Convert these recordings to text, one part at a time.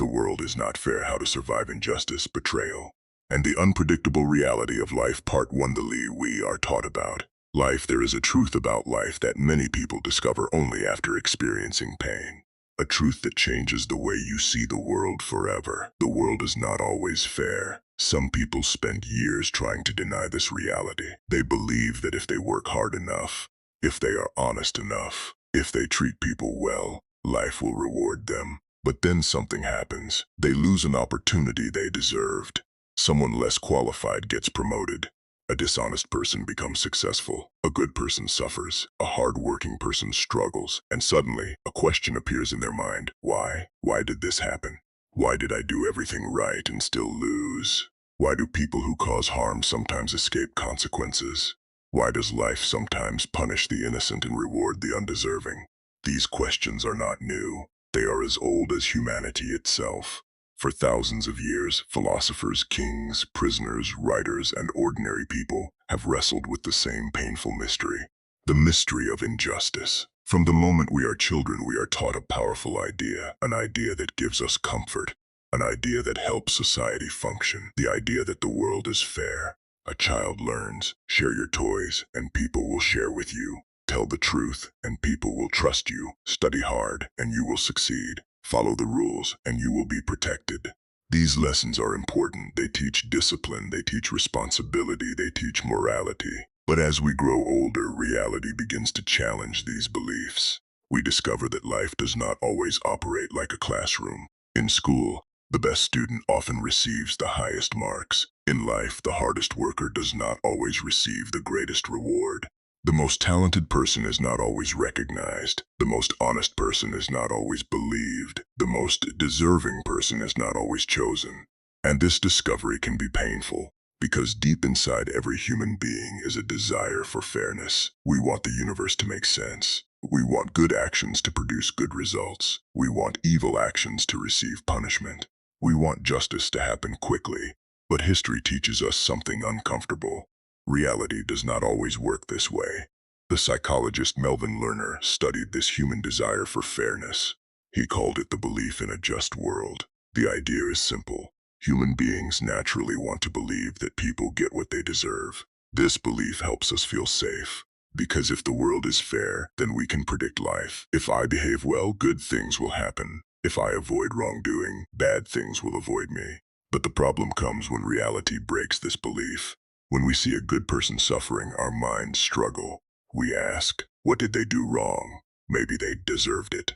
The world is not fair. How to survive injustice, betrayal, and the unpredictable reality of life. Part 1. The lie we are taught about life. There is a truth about life that many people discover only after experiencing pain. A truth that changes the way you see the world forever. The world is not always fair. Some people spend years trying to deny this reality. They believe that if they work hard enough, if they are honest enough, if they treat people well, life will reward them. But then something happens. They lose an opportunity they deserved. Someone less qualified gets promoted. A dishonest person becomes successful. A good person suffers. A hard-working person struggles. And suddenly, a question appears in their mind. Why? Why did this happen? Why did I do everything right and still lose? Why do people who cause harm sometimes escape consequences? Why does life sometimes punish the innocent and reward the undeserving? These questions are not new. They are as old as humanity itself. For thousands of years, philosophers, kings, prisoners, writers, and ordinary people have wrestled with the same painful mystery. The mystery of injustice. From the moment we are children, we are taught a powerful idea, an idea that gives us comfort, an idea that helps society function, the idea that the world is fair. A child learns, share your toys, and people will share with you. Tell the truth, and people will trust you. Study hard, and you will succeed. Follow the rules, and you will be protected. These lessons are important. They teach discipline, they teach responsibility, they teach morality. But as we grow older, reality begins to challenge these beliefs. We discover that life does not always operate like a classroom. In school, the best student often receives the highest marks. In life, the hardest worker does not always receive the greatest reward. The most talented person is not always recognized. The most honest person is not always believed. The most deserving person is not always chosen. And this discovery can be painful, because deep inside every human being is a desire for fairness. We want the universe to make sense. We want good actions to produce good results. We want evil actions to receive punishment. We want justice to happen quickly. But history teaches us something uncomfortable. Reality does not always work this way. The psychologist Melvin Lerner studied this human desire for fairness. He called it the belief in a just world. The idea is simple. Human beings naturally want to believe that people get what they deserve. This belief helps us feel safe, because if the world is fair, then we can predict life. If I behave well, good things will happen. If I avoid wrongdoing, bad things will avoid me. But the problem comes when reality breaks this belief. When we see a good person suffering, our minds struggle. We ask, what did they do wrong? Maybe they deserved it.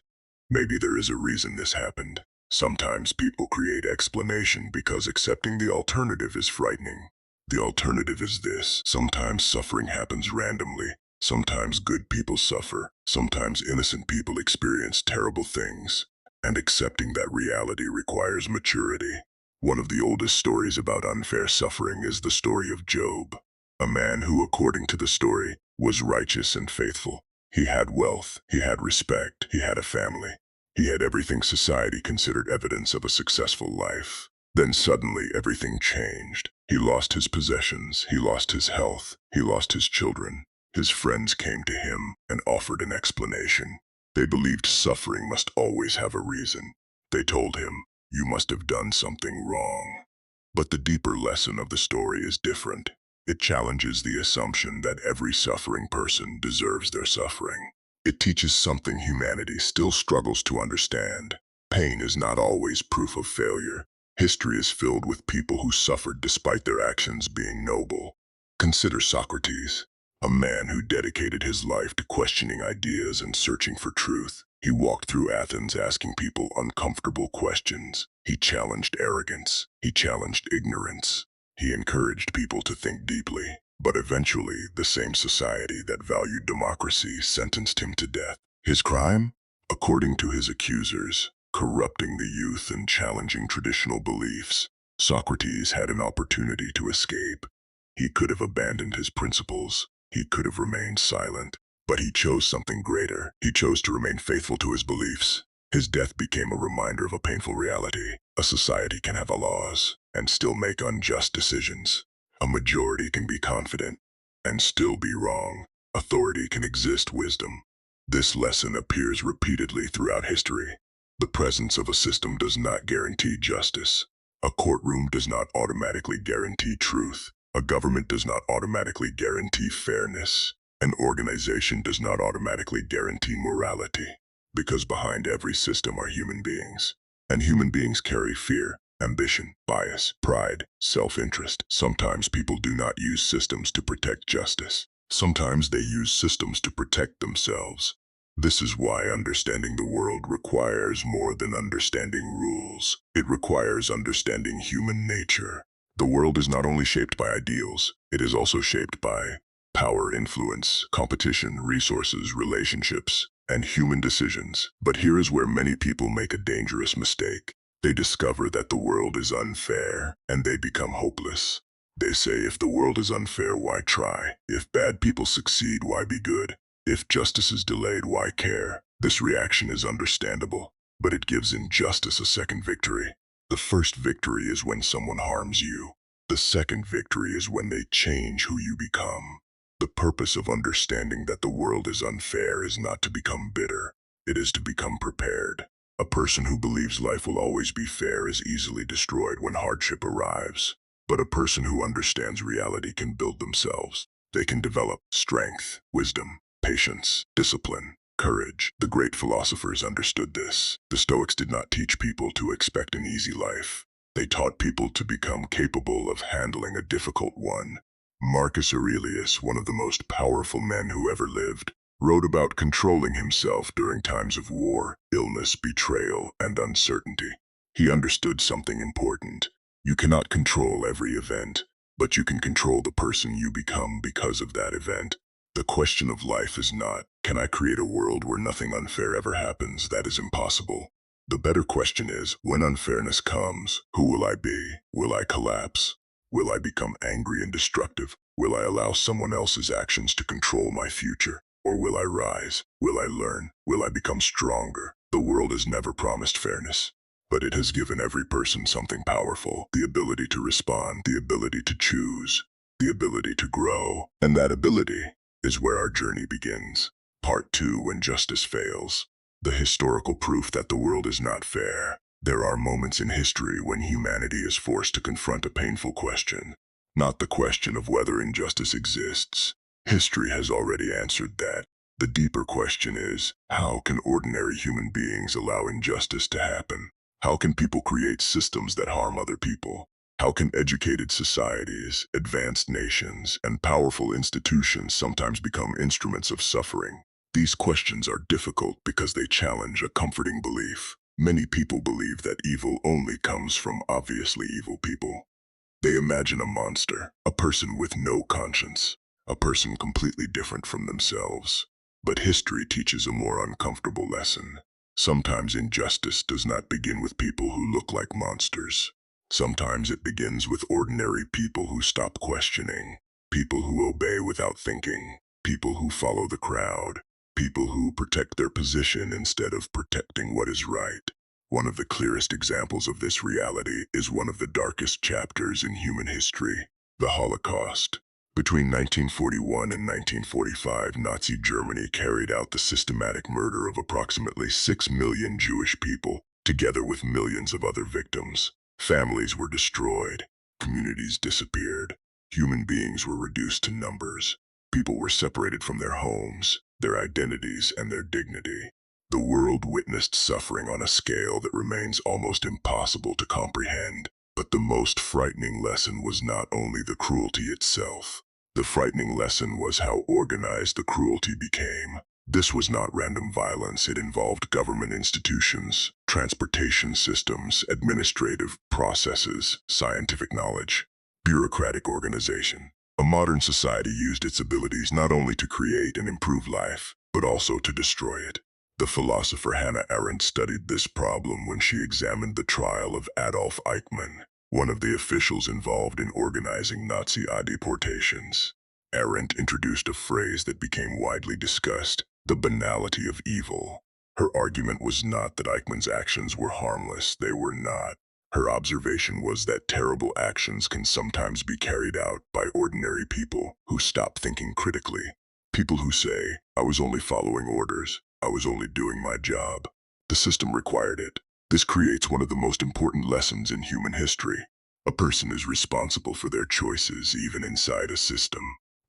Maybe there is a reason this happened. Sometimes people create explanation because accepting the alternative is frightening. The alternative is this: sometimes suffering happens randomly. Sometimes good people suffer. Sometimes innocent people experience terrible things. And accepting that reality requires maturity. One of the oldest stories about unfair suffering is the story of Job, a man who, according to the story, was righteous and faithful. He had wealth, he had respect, he had a family. He had everything society considered evidence of a successful life. Then suddenly everything changed. He lost his possessions, he lost his health, he lost his children. His friends came to him and offered an explanation. They believed suffering must always have a reason. They told him, "You must have done something wrong." But the deeper lesson of the story is different. It challenges the assumption that every suffering person deserves their suffering. It teaches something humanity still struggles to understand. Pain is not always proof of failure. History is filled with people who suffered despite their actions being noble. Consider Socrates, a man who dedicated his life to questioning ideas and searching for truth. He walked through Athens asking people uncomfortable questions. He challenged arrogance. He challenged ignorance. He encouraged people to think deeply. But eventually, the same society that valued democracy sentenced him to death. His crime? According to his accusers, corrupting the youth and challenging traditional beliefs. Socrates had an opportunity to escape. He could have abandoned his principles. He could have remained silent. But he chose something greater. He chose to remain faithful to his beliefs. His death became a reminder of a painful reality. A society can have laws and still make unjust decisions. A majority can be confident and still be wrong. Authority can exist wisdom. This lesson appears repeatedly throughout history. The presence of a system does not guarantee justice. A courtroom does not automatically guarantee truth. A government does not automatically guarantee fairness. An organization does not automatically guarantee morality. Because behind every system are human beings. And human beings carry fear, ambition, bias, pride, self-interest. Sometimes people do not use systems to protect justice. Sometimes they use systems to protect themselves. This is why understanding the world requires more than understanding rules. It requires understanding human nature. The world is not only shaped by ideals, it is also shaped by power, influence, competition, resources, relationships, and human decisions. But here is where many people make a dangerous mistake. They discover that the world is unfair, and they become hopeless. They say, if the world is unfair, why try? If bad people succeed, why be good? If justice is delayed, why care? This reaction is understandable, but it gives injustice a second victory. The first victory is when someone harms you. The second victory is when they change who you become. The purpose of understanding that the world is unfair is not to become bitter. It is to become prepared. A person who believes life will always be fair is easily destroyed when hardship arrives. But a person who understands reality can build themselves. They can develop strength, wisdom, patience, discipline, courage. The great philosophers understood this. The Stoics did not teach people to expect an easy life. They taught people to become capable of handling a difficult one. Marcus Aurelius, one of the most powerful men who ever lived, wrote about controlling himself during times of war, illness, betrayal, and uncertainty. He understood something important. You cannot control every event, but you can control the person you become because of that event. The question of life is not, can I create a world where nothing unfair ever happens? That is impossible. The better question is, when unfairness comes, who will I be? Will I collapse? Will I become angry and destructive? Will I allow someone else's actions to control my future? Or will I rise? Will I learn? Will I become stronger? The world has never promised fairness, but it has given every person something powerful: the ability to respond, the ability to choose, the ability to grow. And that ability is where our journey begins. Part 2: When Justice Fails. The historical proof that the world is not fair. There are moments in history when humanity is forced to confront a painful question. Not the question of whether injustice exists. History has already answered that. The deeper question is, how can ordinary human beings allow injustice to happen? How can people create systems that harm other people? How can educated societies, advanced nations, and powerful institutions sometimes become instruments of suffering? These questions are difficult because they challenge a comforting belief. Many people believe that evil only comes from obviously evil people. They imagine a monster, a person with no conscience, a person completely different from themselves. But history teaches a more uncomfortable lesson. Sometimes injustice does not begin with people who look like monsters. Sometimes it begins with ordinary people who stop questioning, people who obey without thinking, people who follow the crowd, people who protect their position instead of protecting what is right. One of the clearest examples of this reality is one of the darkest chapters in human history: the Holocaust. Between 1941 and 1945, Nazi Germany carried out the systematic murder of approximately 6 million Jewish people, together with millions of other victims. Families were destroyed, communities disappeared, human beings were reduced to numbers. People were separated from their homes, their identities, and their dignity. The world witnessed suffering on a scale that remains almost impossible to comprehend. But the most frightening lesson was not only the cruelty itself. The frightening lesson was how organized the cruelty became. This was not random violence. It involved government institutions, transportation systems, administrative processes, scientific knowledge, bureaucratic organization. A modern society used its abilities not only to create and improve life, but also to destroy it. The philosopher Hannah Arendt studied this problem when she examined the trial of Adolf Eichmann, one of the officials involved in organizing Nazi deportations. Arendt introduced a phrase that became widely discussed: the banality of evil. Her argument was not that Eichmann's actions were harmless. They were not. Her observation was that terrible actions can sometimes be carried out by ordinary people who stop thinking critically. People who say, I was only following orders, I was only doing my job. The system required it. This creates one of the most important lessons in human history. A person is responsible for their choices even inside a system.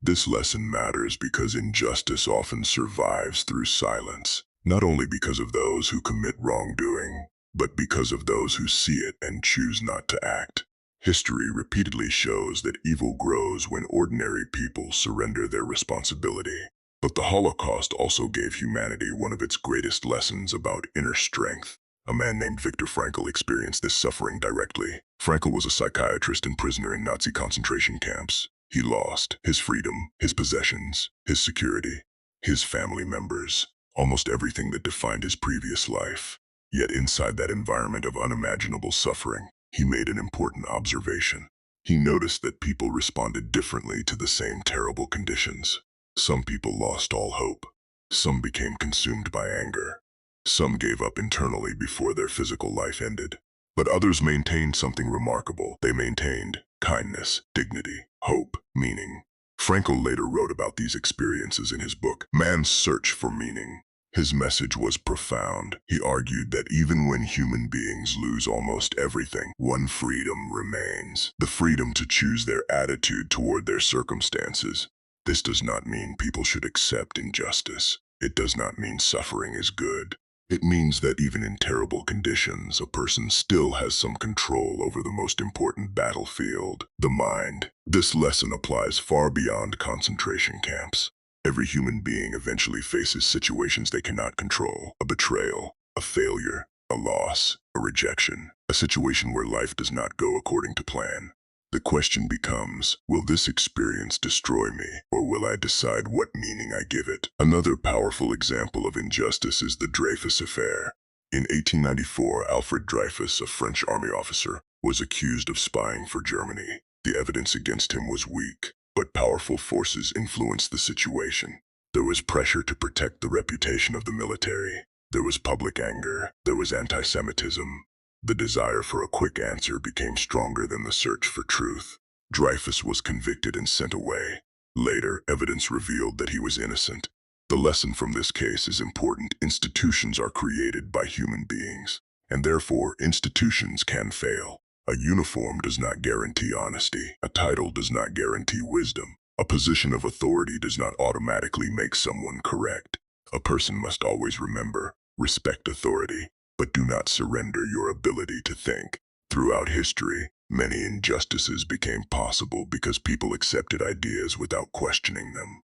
This lesson matters because injustice often survives through silence, not only because of those who commit wrongdoing, but because of those who see it and choose not to act. History repeatedly shows that evil grows when ordinary people surrender their responsibility. But the Holocaust also gave humanity one of its greatest lessons about inner strength. A man named Viktor Frankl experienced this suffering directly. Frankl was a psychiatrist and prisoner in Nazi concentration camps. He lost his freedom, his possessions, his security, his family members, almost everything that defined his previous life. Yet inside that environment of unimaginable suffering, he made an important observation. He noticed that people responded differently to the same terrible conditions. Some people lost all hope. Some became consumed by anger. Some gave up internally before their physical life ended. But others maintained something remarkable. They maintained kindness, dignity, hope, meaning. Frankl later wrote about these experiences in his book, Man's Search for Meaning. His message was profound. He argued that even when human beings lose almost everything, one freedom remains: the freedom to choose their attitude toward their circumstances. This does not mean people should accept injustice. It does not mean suffering is good. It means that even in terrible conditions, a person still has some control over the most important battlefield, the mind. This lesson applies far beyond concentration camps. Every human being eventually faces situations they cannot control: a betrayal, a failure, a loss, a rejection, a situation where life does not go according to plan. The question becomes, will this experience destroy me, or will I decide what meaning I give it? Another powerful example of injustice is the Dreyfus Affair. In 1894, Alfred Dreyfus, a French army officer, was accused of spying for Germany. The evidence against him was weak, but powerful forces influenced the situation. There was pressure to protect the reputation of the military. There was public anger. There was anti-Semitism. The desire for a quick answer became stronger than the search for truth. Dreyfus was convicted and sent away. Later, evidence revealed that he was innocent. The lesson from this case is important. Institutions are created by human beings, and therefore institutions can fail. A uniform does not guarantee honesty. A title does not guarantee wisdom. A position of authority does not automatically make someone correct. A person must always remember, respect authority, but do not surrender your ability to think. Throughout history, many injustices became possible because people accepted ideas without questioning them.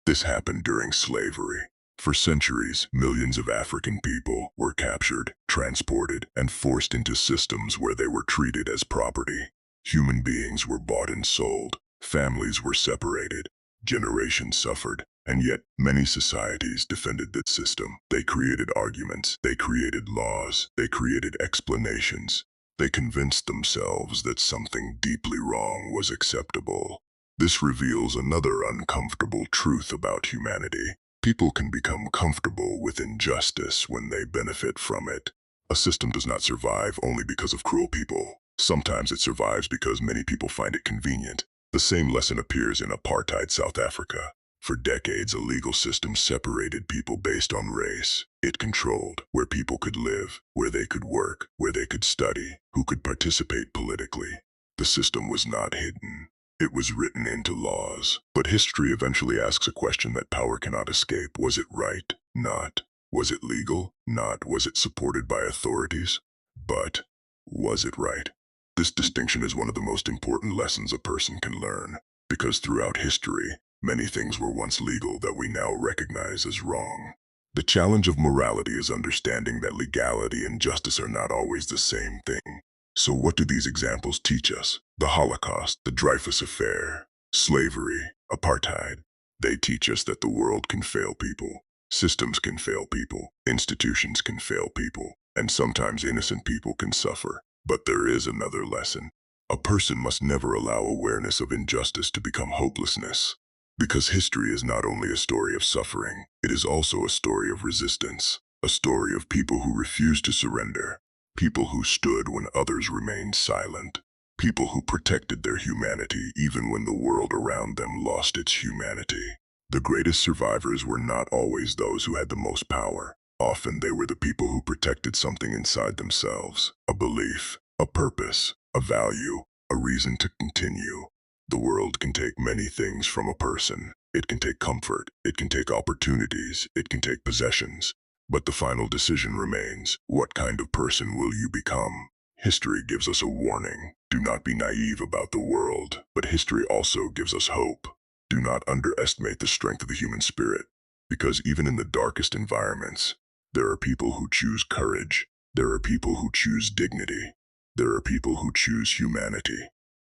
This happened during slavery. For centuries, millions of African people were captured, transported, and forced into systems where they were treated as property. Human beings were bought and sold. Families were separated. Generations suffered. And yet, many societies defended that system. They created arguments, they created laws, they created explanations. They convinced themselves that something deeply wrong was acceptable. This reveals another uncomfortable truth about humanity. People can become comfortable with injustice when they benefit from it. A system does not survive only because of cruel people. Sometimes it survives because many people find it convenient. The same lesson appears in apartheid South Africa. For decades, a legal system separated people based on race. It controlled where people could live, where they could work, where they could study, who could participate politically. The system was not hidden. It was written into laws. But history eventually asks a question that power cannot escape. Was it right? Not. Was it legal? Not. Was it supported by authorities? But was it right? This distinction is one of the most important lessons a person can learn, because throughout history, many things were once legal that we now recognize as wrong. The challenge of morality is understanding that legality and justice are not always the same thing. So what do these examples teach us? The Holocaust, the Dreyfus Affair, slavery, apartheid. They teach us that the world can fail people. Systems can fail people. Institutions can fail people. And sometimes innocent people can suffer. But there is another lesson. A person must never allow awareness of injustice to become hopelessness. Because history is not only a story of suffering, it is also a story of resistance, a story of people who refused to surrender, people who stood when others remained silent, people who protected their humanity even when the world around them lost its humanity. The greatest survivors were not always those who had the most power. Often they were the people who protected something inside themselves, a belief, a purpose, a value, a reason to continue. The world can take many things from a person. It can take comfort, it can take opportunities, it can take possessions. But the final decision remains, what kind of person will you become? History gives us a warning. Do not be naive about the world, but history also gives us hope. Do not underestimate the strength of the human spirit, because even in the darkest environments, there are people who choose courage. There are people who choose dignity. There are people who choose humanity.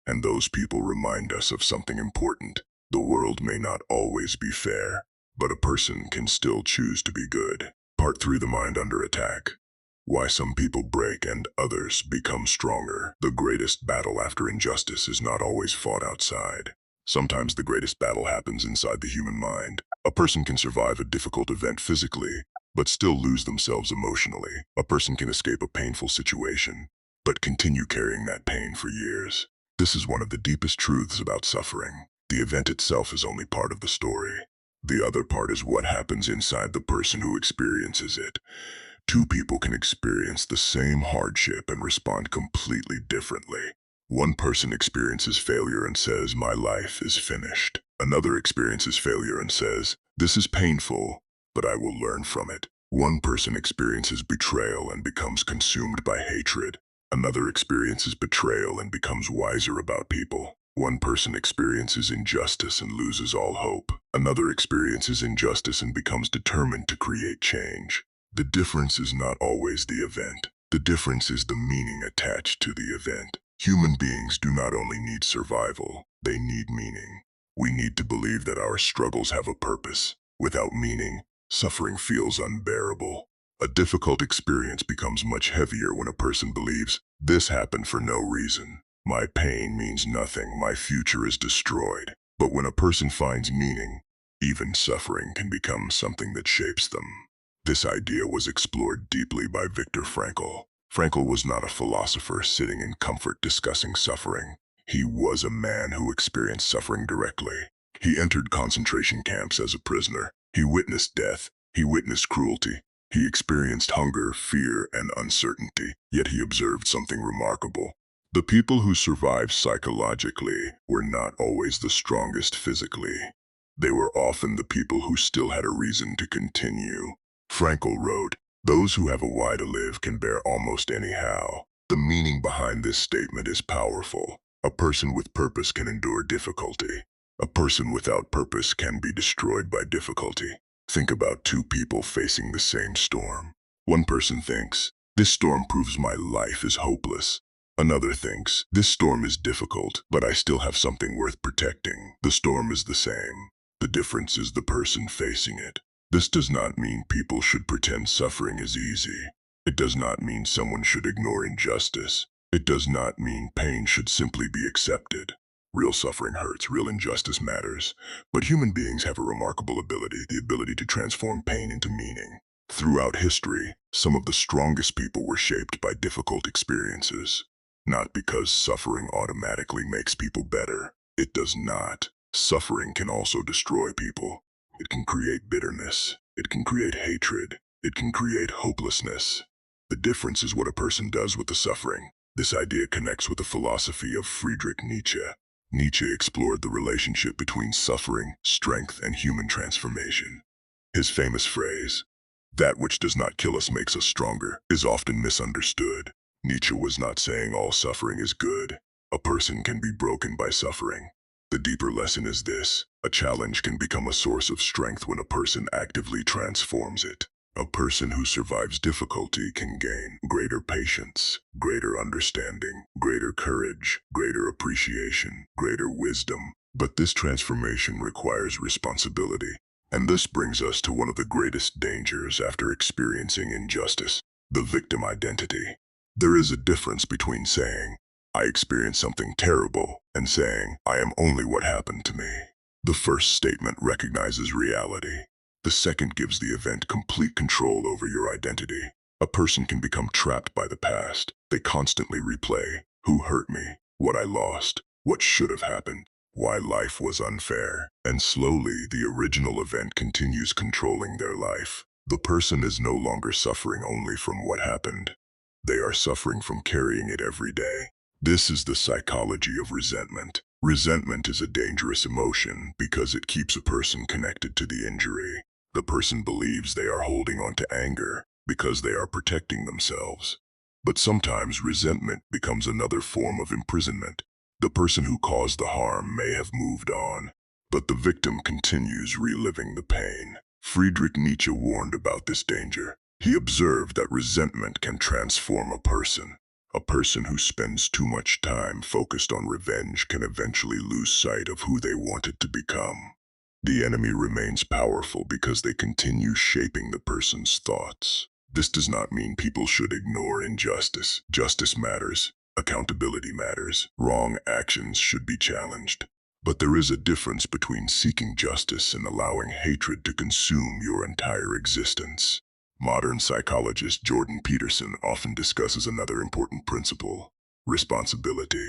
And those people remind us of something important. The world may not always be fair, but a person can still choose to be good. Part 3: The Mind Under Attack. Why some people break and others become stronger. The greatest battle after injustice is not always fought outside. Sometimes the greatest battle happens inside the human mind. A person can survive a difficult event physically, but still lose themselves emotionally. A person can escape a painful situation, but continue carrying that pain for years. This is one of the deepest truths about suffering. The event itself is only part of the story. The other part is what happens inside the person who experiences it. Two people can experience the same hardship and respond completely differently. One person experiences failure and says, "My life is finished." Another experiences failure and says, "This is painful, but I will learn from it." One person experiences betrayal and becomes consumed by hatred. Another experiences betrayal and becomes wiser about people. One person experiences injustice and loses all hope. Another experiences injustice and becomes determined to create change. The difference is not always the event. The difference is the meaning attached to the event. Human beings do not only need survival, they need meaning. We need to believe that our struggles have a purpose. Without meaning, suffering feels unbearable. A difficult experience becomes much heavier when a person believes, "This happened for no reason. My pain means nothing. My future is destroyed." But when a person finds meaning, even suffering can become something that shapes them. This idea was explored deeply by Viktor Frankl. Frankl was not a philosopher sitting in comfort discussing suffering. He was a man who experienced suffering directly. He entered concentration camps as a prisoner. He witnessed death. He witnessed cruelty. He experienced hunger, fear, and uncertainty. Yet he observed something remarkable. The people who survived psychologically were not always the strongest physically. They were often the people who still had a reason to continue. Frankl wrote, "Those who have a why to live can bear almost anyhow." The meaning behind this statement is powerful. A person with purpose can endure difficulty. A person without purpose can be destroyed by difficulty. Think about two people facing the same storm. One person thinks, "This storm proves my life is hopeless." Another thinks, "This storm is difficult, but I still have something worth protecting." The storm is the same. The difference is the person facing it. This does not mean people should pretend suffering is easy. It does not mean someone should ignore injustice. It does not mean pain should simply be accepted. Real suffering hurts, real injustice matters. But human beings have a remarkable ability, the ability to transform pain into meaning. Throughout history, some of the strongest people were shaped by difficult experiences. Not because suffering automatically makes people better. It does not. Suffering can also destroy people. It can create bitterness. It can create hatred. It can create hopelessness. The difference is what a person does with the suffering. This idea connects with the philosophy of Friedrich Nietzsche. Nietzsche explored the relationship between suffering, strength, and human transformation. His famous phrase, "That which does not kill us makes us stronger," is often misunderstood. Nietzsche was not saying all suffering is good. A person can be broken by suffering. The deeper lesson is this: a challenge can become a source of strength when a person actively transforms it. A person who survives difficulty can gain greater patience, greater understanding, greater courage, greater appreciation, greater wisdom. But this transformation requires responsibility. And this brings us to one of the greatest dangers after experiencing injustice: the victim identity. There is a difference between saying, "I experienced something terrible," and saying, "I am only what happened to me." The first statement recognizes reality. The second gives the event complete control over your identity. A person can become trapped by the past. They constantly replay, "Who hurt me? What I lost? What should have happened? Why life was unfair?" And slowly, the original event continues controlling their life. The person is no longer suffering only from what happened. They are suffering from carrying it every day. This is the psychology of resentment. Resentment is a dangerous emotion because it keeps a person connected to the injury. The person believes they are holding on to anger because they are protecting themselves. But sometimes resentment becomes another form of imprisonment. The person who caused the harm may have moved on, but the victim continues reliving the pain. Friedrich Nietzsche warned about this danger. He observed that resentment can transform a person. A person who spends too much time focused on revenge can eventually lose sight of who they wanted to become. The enemy remains powerful because they continue shaping the person's thoughts. This does not mean people should ignore injustice. Justice matters. Accountability matters. Wrong actions should be challenged. But there is a difference between seeking justice and allowing hatred to consume your entire existence. Modern psychologist Jordan Peterson often discusses another important principle: responsibility.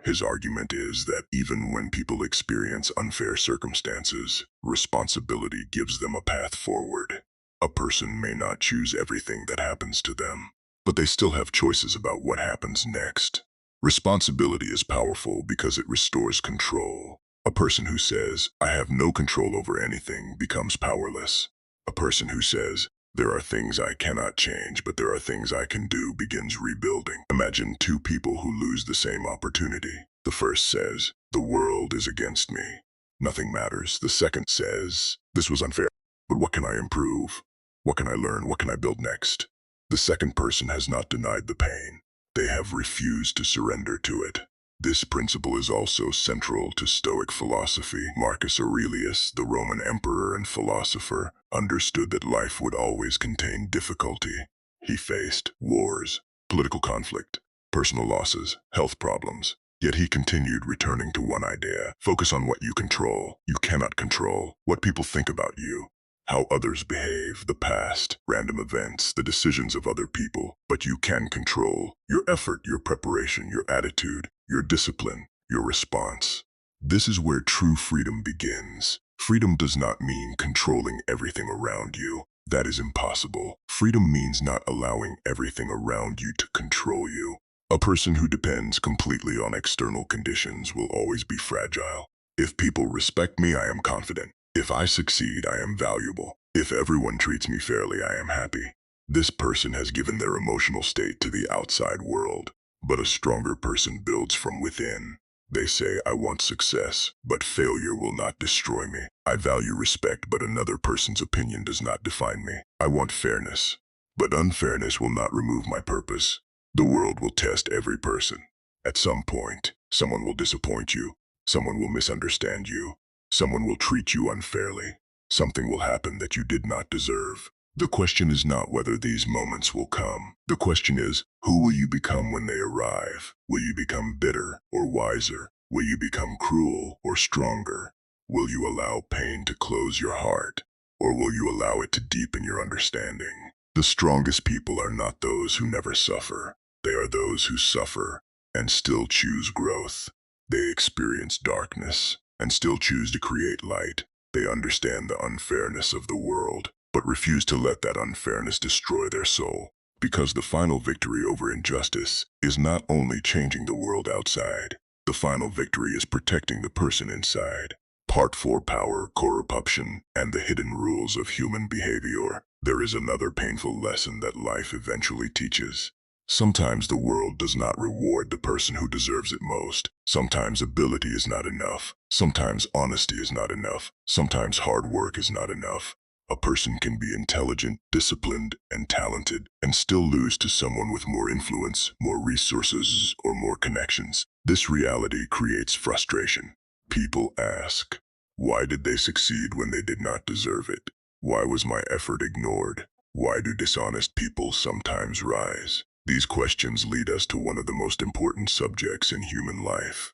His argument is that even when people experience unfair circumstances, responsibility gives them a path forward. A person may not choose everything that happens to them, but they still have choices about what happens next. Responsibility is powerful because it restores control. A person who says, "I have no control over anything," becomes powerless. A person who says, "There are things I cannot change, but there are things I can do," begins rebuilding. Imagine two people who lose the same opportunity. The first says, "The world is against me. Nothing matters." The second says, "This was unfair, but what can I improve? What can I learn? What can I build next?" The second person has not denied the pain. They have refused to surrender to it. This principle is also central to Stoic philosophy. Marcus Aurelius, the Roman emperor and philosopher, understood that life would always contain difficulty. He faced wars, political conflict, personal losses, health problems. Yet he continued returning to one idea: focus on what you control. You cannot control what people think about you, how others behave, the past, random events, the decisions of other people. But you can control your effort, your preparation, your attitude, your discipline, your response. This is where true freedom begins. Freedom does not mean controlling everything around you. That is impossible. Freedom means not allowing everything around you to control you. A person who depends completely on external conditions will always be fragile. If people respect me, I am confident. If I succeed, I am valuable. If everyone treats me fairly, I am happy. This person has given their emotional state to the outside world. But a stronger person builds from within. They say, "I want success, but failure will not destroy me. I value respect, but another person's opinion does not define me. I want fairness, but unfairness will not remove my purpose." The world will test every person. At some point, someone will disappoint you. Someone will misunderstand you. Someone will treat you unfairly. Something will happen that you did not deserve. The question is not whether these moments will come. The question is, who will you become when they arrive? Will you become bitter or wiser? Will you become cruel or stronger? Will you allow pain to close your heart, or will you allow it to deepen your understanding? The strongest people are not those who never suffer. They are those who suffer and still choose growth. They experience darkness and still choose to create light. They understand the unfairness of the world, but refuse to let that unfairness destroy their soul. Because the final victory over injustice is not only changing the world outside, the final victory is protecting the person inside. Part 4: Power, Corruption, and the Hidden Rules of Human Behavior. There is another painful lesson that life eventually teaches. Sometimes the world does not reward the person who deserves it most. Sometimes ability is not enough. Sometimes honesty is not enough. Sometimes hard work is not enough. A person can be intelligent, disciplined, and talented, and still lose to someone with more influence, more resources, or more connections. This reality creates frustration. People ask, why did they succeed when they did not deserve it? Why was my effort ignored? Why do dishonest people sometimes rise? These questions lead us to one of the most important subjects in human life: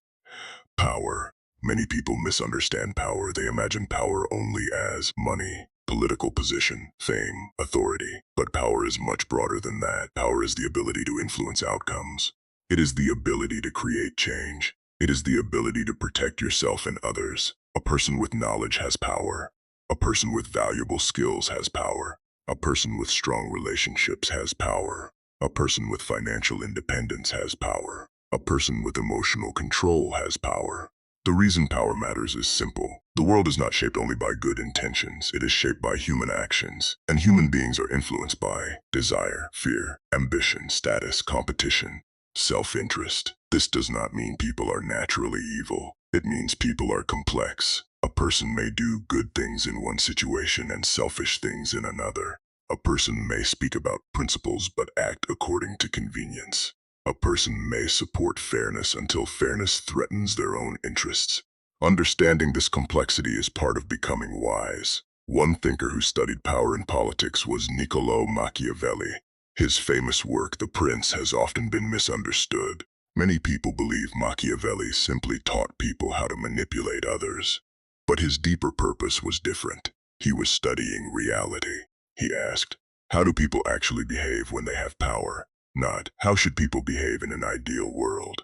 power. Many people misunderstand power. They imagine power only as money, political position, fame, authority. But power is much broader than that. Power is the ability to influence outcomes. It is the ability to create change. It is the ability to protect yourself and others. A person with knowledge has power. A person with valuable skills has power. A person with strong relationships has power. A person with financial independence has power. A person with emotional control has power. The reason power matters is simple. The world is not shaped only by good intentions. It is shaped by human actions. And human beings are influenced by desire, fear, ambition, status, competition, self-interest. This does not mean people are naturally evil. It means people are complex. A person may do good things in one situation and selfish things in another. A person may speak about principles but act according to convenience. A person may support fairness until fairness threatens their own interests. Understanding this complexity is part of becoming wise. One thinker who studied power in politics was Niccolò Machiavelli. His famous work, The Prince, has often been misunderstood. Many people believe Machiavelli simply taught people how to manipulate others. But his deeper purpose was different. He was studying reality. He asked, how do people actually behave when they have power? Not, how should people behave in an ideal world?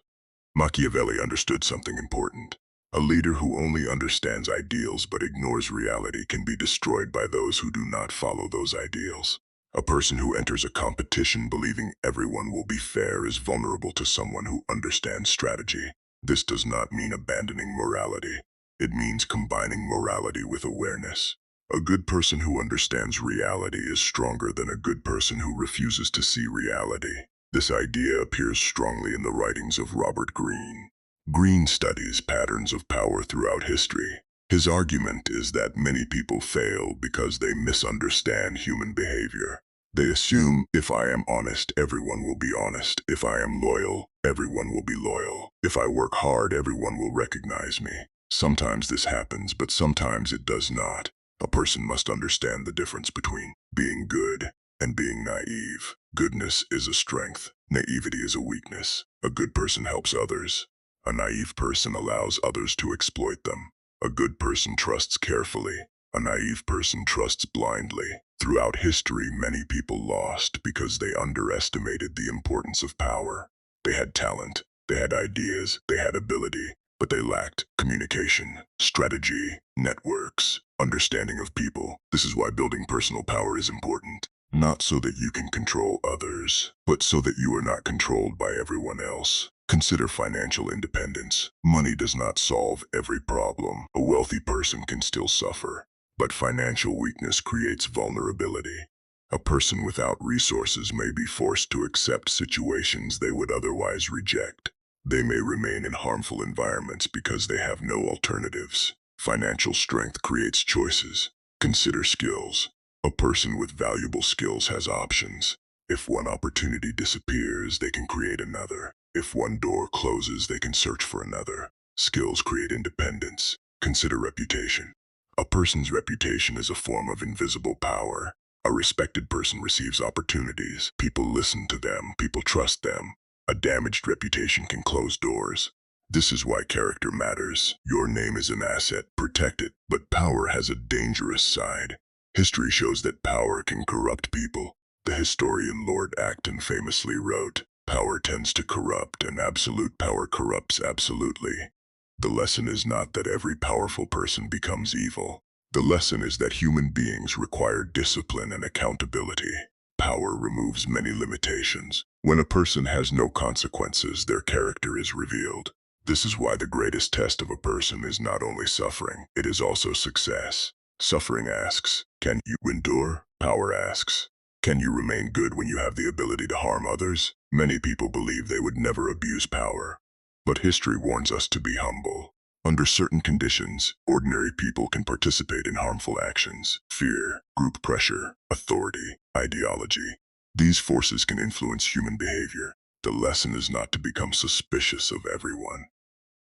Machiavelli understood something important. A leader who only understands ideals but ignores reality can be destroyed by those who do not follow those ideals. A person who enters a competition believing everyone will be fair is vulnerable to someone who understands strategy. This does not mean abandoning morality. It means combining morality with awareness. A good person who understands reality is stronger than a good person who refuses to see reality. This idea appears strongly in the writings of Robert Greene. Greene studies patterns of power throughout history. His argument is that many people fail because they misunderstand human behavior. They assume, if I am honest, everyone will be honest. If I am loyal, everyone will be loyal. If I work hard, everyone will recognize me. Sometimes this happens, but sometimes it does not. A person must understand the difference between being good and being naive. Goodness is a strength. Naivety is a weakness. A good person helps others. A naive person allows others to exploit them. A good person trusts carefully. A naive person trusts blindly. Throughout history, many people lost because they underestimated the importance of power. They had talent, they had ideas, they had ability, but they lacked communication, strategy, networks, understanding of people. This is why building personal power is important. Not so that you can control others, but so that you are not controlled by everyone else. Consider financial independence. Money does not solve every problem. A wealthy person can still suffer, but financial weakness creates vulnerability. A person without resources may be forced to accept situations they would otherwise reject. They may remain in harmful environments because they have no alternatives. Financial strength creates choices. Consider skills. A person with valuable skills has options. If one opportunity disappears, they can create another. If one door closes, they can search for another. Skills create independence. Consider reputation. A person's reputation is a form of invisible power. A respected person receives opportunities. People listen to them. People trust them. A damaged reputation can close doors. This is why character matters. Your name is an asset. Protect it. But power has a dangerous side. History shows that power can corrupt people. The historian Lord Acton famously wrote, "Power tends to corrupt, and absolute power corrupts absolutely." The lesson is not that every powerful person becomes evil. The lesson is that human beings require discipline and accountability. Power removes many limitations. When a person has no consequences, their character is revealed. This is why the greatest test of a person is not only suffering, it is also success. Suffering asks, can you endure? Power asks, can you remain good when you have the ability to harm others? Many people believe they would never abuse power. But history warns us to be humble. Under certain conditions, ordinary people can participate in harmful actions. Fear, group pressure, authority, ideology. These forces can influence human behavior. The lesson is not to become suspicious of everyone.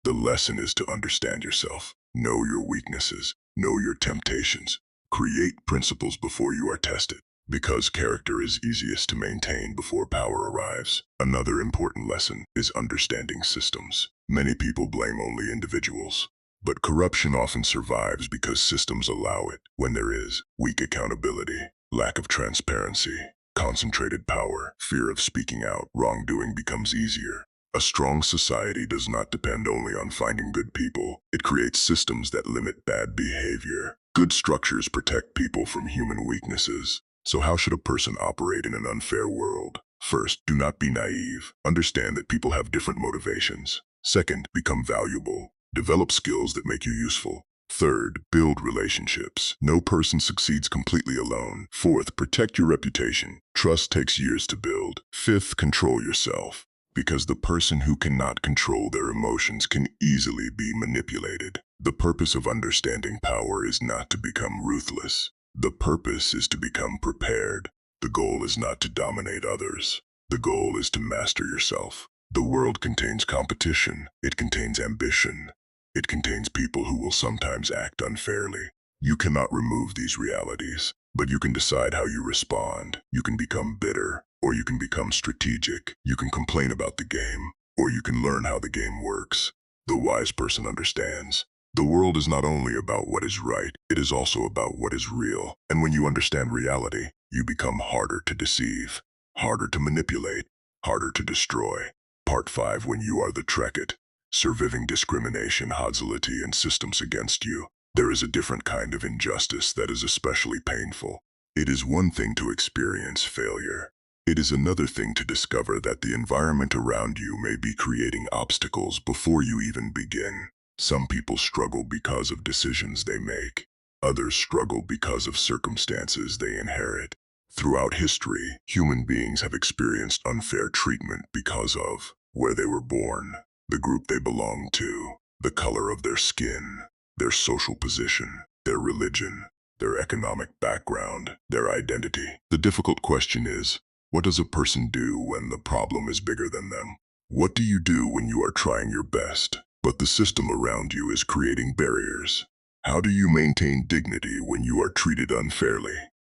The lesson is to understand yourself. Know your weaknesses. Know your temptations. Create principles before you are tested. Because character is easiest to maintain before power arrives. Another important lesson is understanding systems. Many people blame only individuals. But corruption often survives because systems allow it. When there is weak accountability, lack of transparency, concentrated power, fear of speaking out, wrongdoing becomes easier. A strong society does not depend only on finding good people. It creates systems that limit bad behavior. Good structures protect people from human weaknesses. So how should a person operate in an unfair world? First, do not be naive. Understand that people have different motivations. Second, become valuable. Develop skills that make you useful. Third, build relationships. No person succeeds completely alone. Fourth, protect your reputation. Trust takes years to build. Fifth, control yourself. Because the person who cannot control their emotions can easily be manipulated. The purpose of understanding power is not to become ruthless. The purpose is to become prepared. The goal is not to dominate others. The goal is to master yourself. The world contains competition. It contains ambition. It contains people who will sometimes act unfairly. You cannot remove these realities, but you can decide how you respond. You can become bitter, or you can become strategic. You can complain about the game, or you can learn how the game works. The wise person understands. The world is not only about what is right, it is also about what is real. And when you understand reality, you become harder to deceive, harder to manipulate, harder to destroy. Part 5. When you are the Trekket. Surviving discrimination, hostility, and systems against you. There is a different kind of injustice that is especially painful. It is one thing to experience failure. It is another thing to discover that the environment around you may be creating obstacles before you even begin. Some people struggle because of decisions they make. Others struggle because of circumstances they inherit. Throughout history, human beings have experienced unfair treatment because of where they were born, the group they belong to, the color of their skin, their social position, their religion, their economic background, their identity. The difficult question is, what does a person do when the problem is bigger than them? What do you do when you are trying your best, but the system around you is creating barriers? How do you maintain dignity when you are treated unfairly?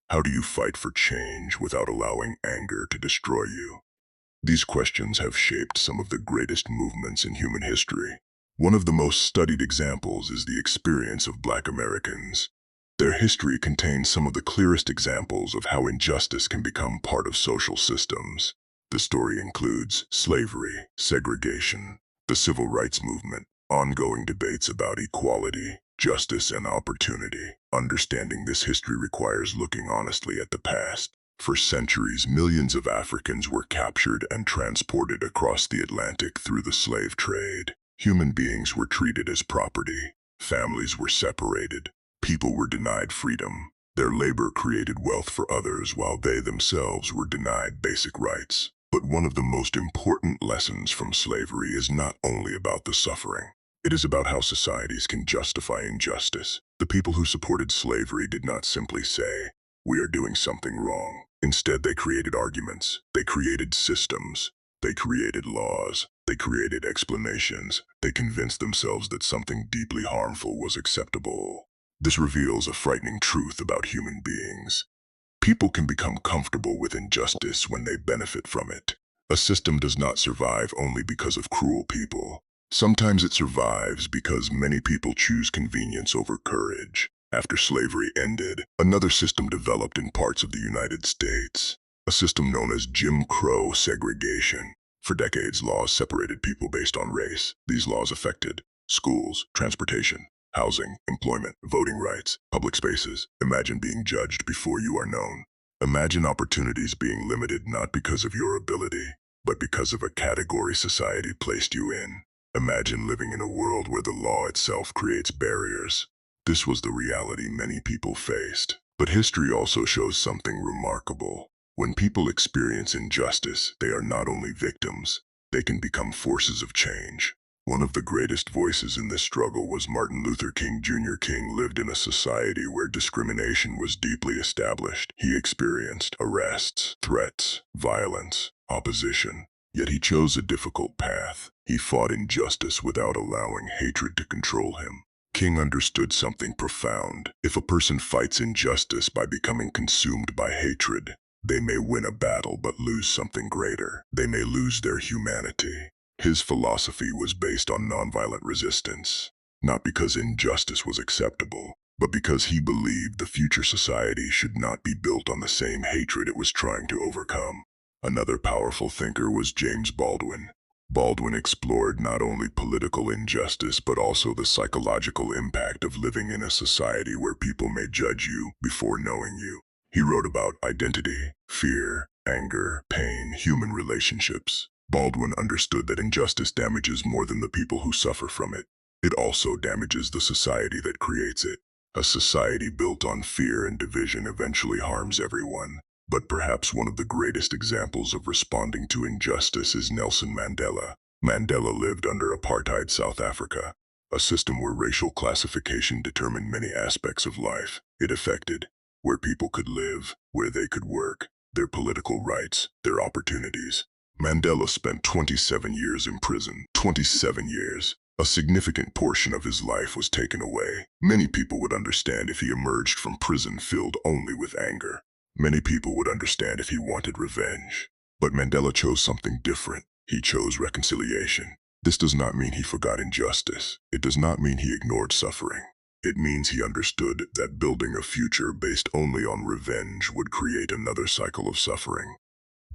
How do you fight for change without allowing anger to destroy you? These questions have shaped some of the greatest movements in human history. One of the most studied examples is the experience of Black Americans. Their history contains some of the clearest examples of how injustice can become part of social systems. The story includes slavery, segregation, the civil rights movement, ongoing debates about equality, justice, and opportunity. Understanding this history requires looking honestly at the past. For centuries, millions of Africans were captured and transported across the Atlantic through the slave trade. Human beings were treated as property. Families were separated. People were denied freedom. Their labor created wealth for others while they themselves were denied basic rights. But one of the most important lessons from slavery is not only about the suffering. It is about how societies can justify injustice. The people who supported slavery did not simply say, "We are doing something wrong." Instead, they created arguments. They created systems. They created laws. They created explanations. They convinced themselves that something deeply harmful was acceptable. This reveals a frightening truth about human beings. People can become comfortable with injustice when they benefit from it. A system does not survive only because of cruel people. Sometimes it survives because many people choose convenience over courage. After slavery ended, another system developed in parts of the United States, a system known as Jim Crow segregation. For decades, laws separated people based on race. These laws affected schools, transportation, housing, employment, voting rights, public spaces. Imagine being judged before you are known. Imagine opportunities being limited not because of your ability, but because of a category society placed you in. Imagine living in a world where the law itself creates barriers. This was the reality many people faced. But history also shows something remarkable. When people experience injustice, they are not only victims, they can become forces of change. One of the greatest voices in this struggle was Martin Luther King Jr. King lived in a society where discrimination was deeply established. He experienced arrests, threats, violence, opposition. Yet he chose a difficult path. He fought injustice without allowing hatred to control him. King understood something profound. If a person fights injustice by becoming consumed by hatred, they may win a battle but lose something greater. They may lose their humanity. His philosophy was based on nonviolent resistance, not because injustice was acceptable, but because he believed the future society should not be built on the same hatred it was trying to overcome. Another powerful thinker was James Baldwin. Baldwin explored not only political injustice but also the psychological impact of living in a society where people may judge you before knowing you. He wrote about identity, fear, anger, pain, human relationships. Baldwin understood that injustice damages more than the people who suffer from it. It also damages the society that creates it. A society built on fear and division eventually harms everyone. But perhaps one of the greatest examples of responding to injustice is Nelson Mandela. Mandela lived under apartheid South Africa, a system where racial classification determined many aspects of life. It affected where people could live, where they could work, their political rights, their opportunities. Mandela spent 27 years in prison. 27 years. A significant portion of his life was taken away. Many people would understand if he emerged from prison filled only with anger. Many people would understand if he wanted revenge. But Mandela chose something different. He chose reconciliation. This does not mean he forgot injustice. It does not mean he ignored suffering. It means he understood that building a future based only on revenge would create another cycle of suffering.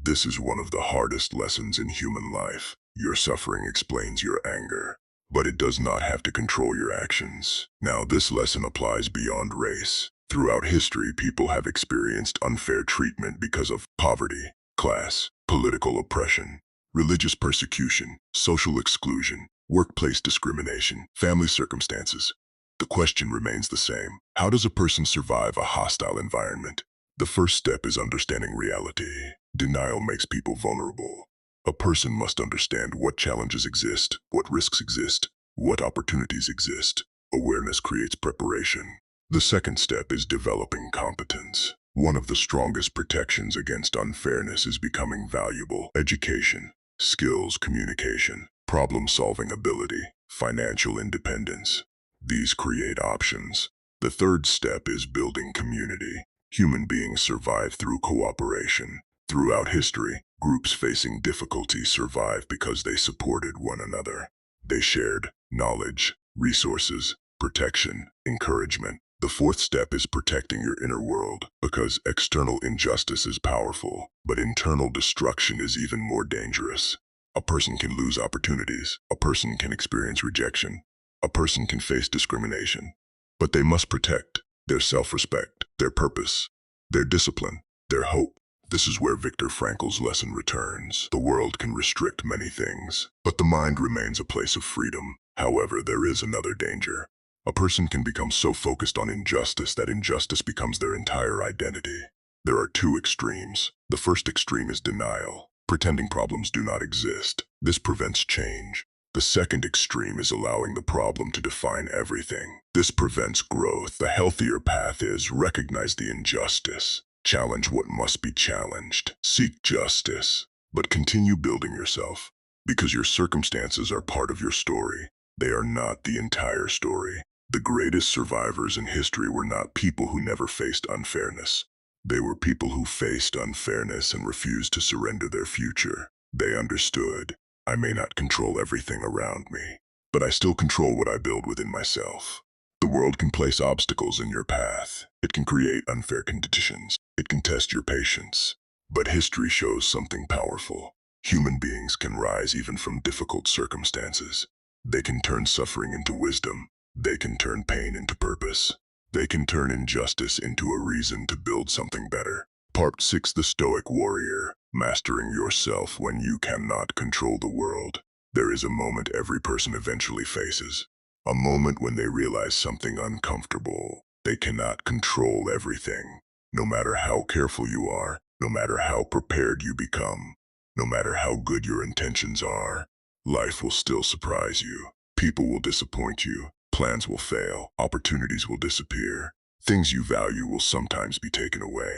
This is one of the hardest lessons in human life. Your suffering explains your anger, but it does not have to control your actions. Now, this lesson applies beyond race. Throughout history, people have experienced unfair treatment because of poverty, class, political oppression, religious persecution, social exclusion, workplace discrimination, family circumstances. The question remains the same. How does a person survive a hostile environment? The first step is understanding reality. Denial makes people vulnerable. A person must understand what challenges exist, what risks exist, what opportunities exist. Awareness creates preparation. The second step is developing competence. One of the strongest protections against unfairness is becoming valuable. Education, skills, communication, problem-solving ability, financial independence. These create options. The third step is building community. Human beings survive through cooperation. Throughout history, groups facing difficulty survive because they supported one another. They shared knowledge, resources, protection, encouragement. The fourth step is protecting your inner world, because external injustice is powerful, but internal destruction is even more dangerous. A person can lose opportunities. A person can experience rejection. A person can face discrimination. But they must protect their self-respect, their purpose, their discipline, their hope. This is where Viktor Frankl's lesson returns. The world can restrict many things, but the mind remains a place of freedom. However, there is another danger. A person can become so focused on injustice that injustice becomes their entire identity. There are two extremes. The first extreme is denial, pretending problems do not exist. This prevents change. The second extreme is allowing the problem to define everything. This prevents growth. The healthier path is recognize the injustice. Challenge what must be challenged. Seek justice. But continue building yourself, because your circumstances are part of your story. They are not the entire story. The greatest survivors in history were not people who never faced unfairness. They were people who faced unfairness and refused to surrender their future. They understood, I may not control everything around me, but I still control what I build within myself. The world can place obstacles in your path. It can create unfair conditions. It can test your patience. But history shows something powerful. Human beings can rise even from difficult circumstances. They can turn suffering into wisdom. They can turn pain into purpose. They can turn injustice into a reason to build something better. Part 6: The Stoic Warrior. Mastering yourself when you cannot control the world. There is a moment every person eventually faces. A moment when they realize something uncomfortable. They cannot control everything. No matter how careful you are, no matter how prepared you become, no matter how good your intentions are, life will still surprise you. People will disappoint you. Plans will fail. Opportunities will disappear. Things you value will sometimes be taken away.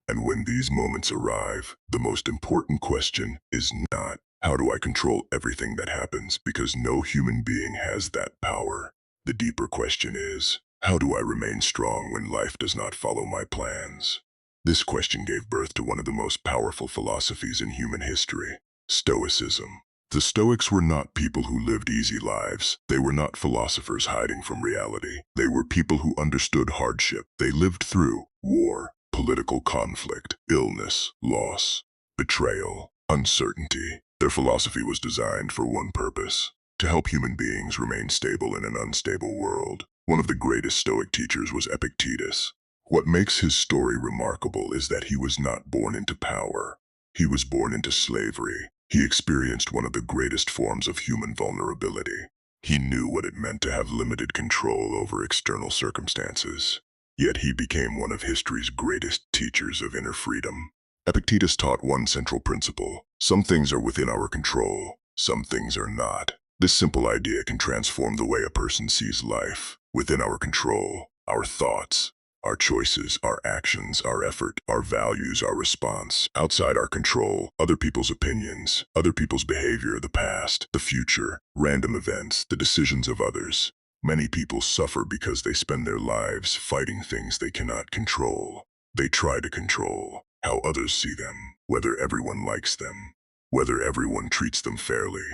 And when these moments arrive, the most important question is not, how do I control everything that happens? Because no human being has that power. The deeper question is, how do I remain strong when life does not follow my plans? This question gave birth to one of the most powerful philosophies in human history, Stoicism. The Stoics were not people who lived easy lives. They were not philosophers hiding from reality. They were people who understood hardship. They lived through war, political conflict, illness, loss, betrayal, uncertainty. Their philosophy was designed for one purpose: to help human beings remain stable in an unstable world. One of the greatest Stoic teachers was Epictetus. What makes his story remarkable is that he was not born into power. He was born into slavery. He experienced one of the greatest forms of human vulnerability. He knew what it meant to have limited control over external circumstances. Yet he became one of history's greatest teachers of inner freedom. Epictetus taught one central principle: some things are within our control, some things are not. This simple idea can transform the way a person sees life. Within our control, our thoughts, our choices, our actions, our effort, our values, our response. Outside our control, other people's opinions, other people's behavior, the past, the future, random events, the decisions of others. Many people suffer because they spend their lives fighting things they cannot control. They try to control how others see them, whether everyone likes them, whether everyone treats them fairly,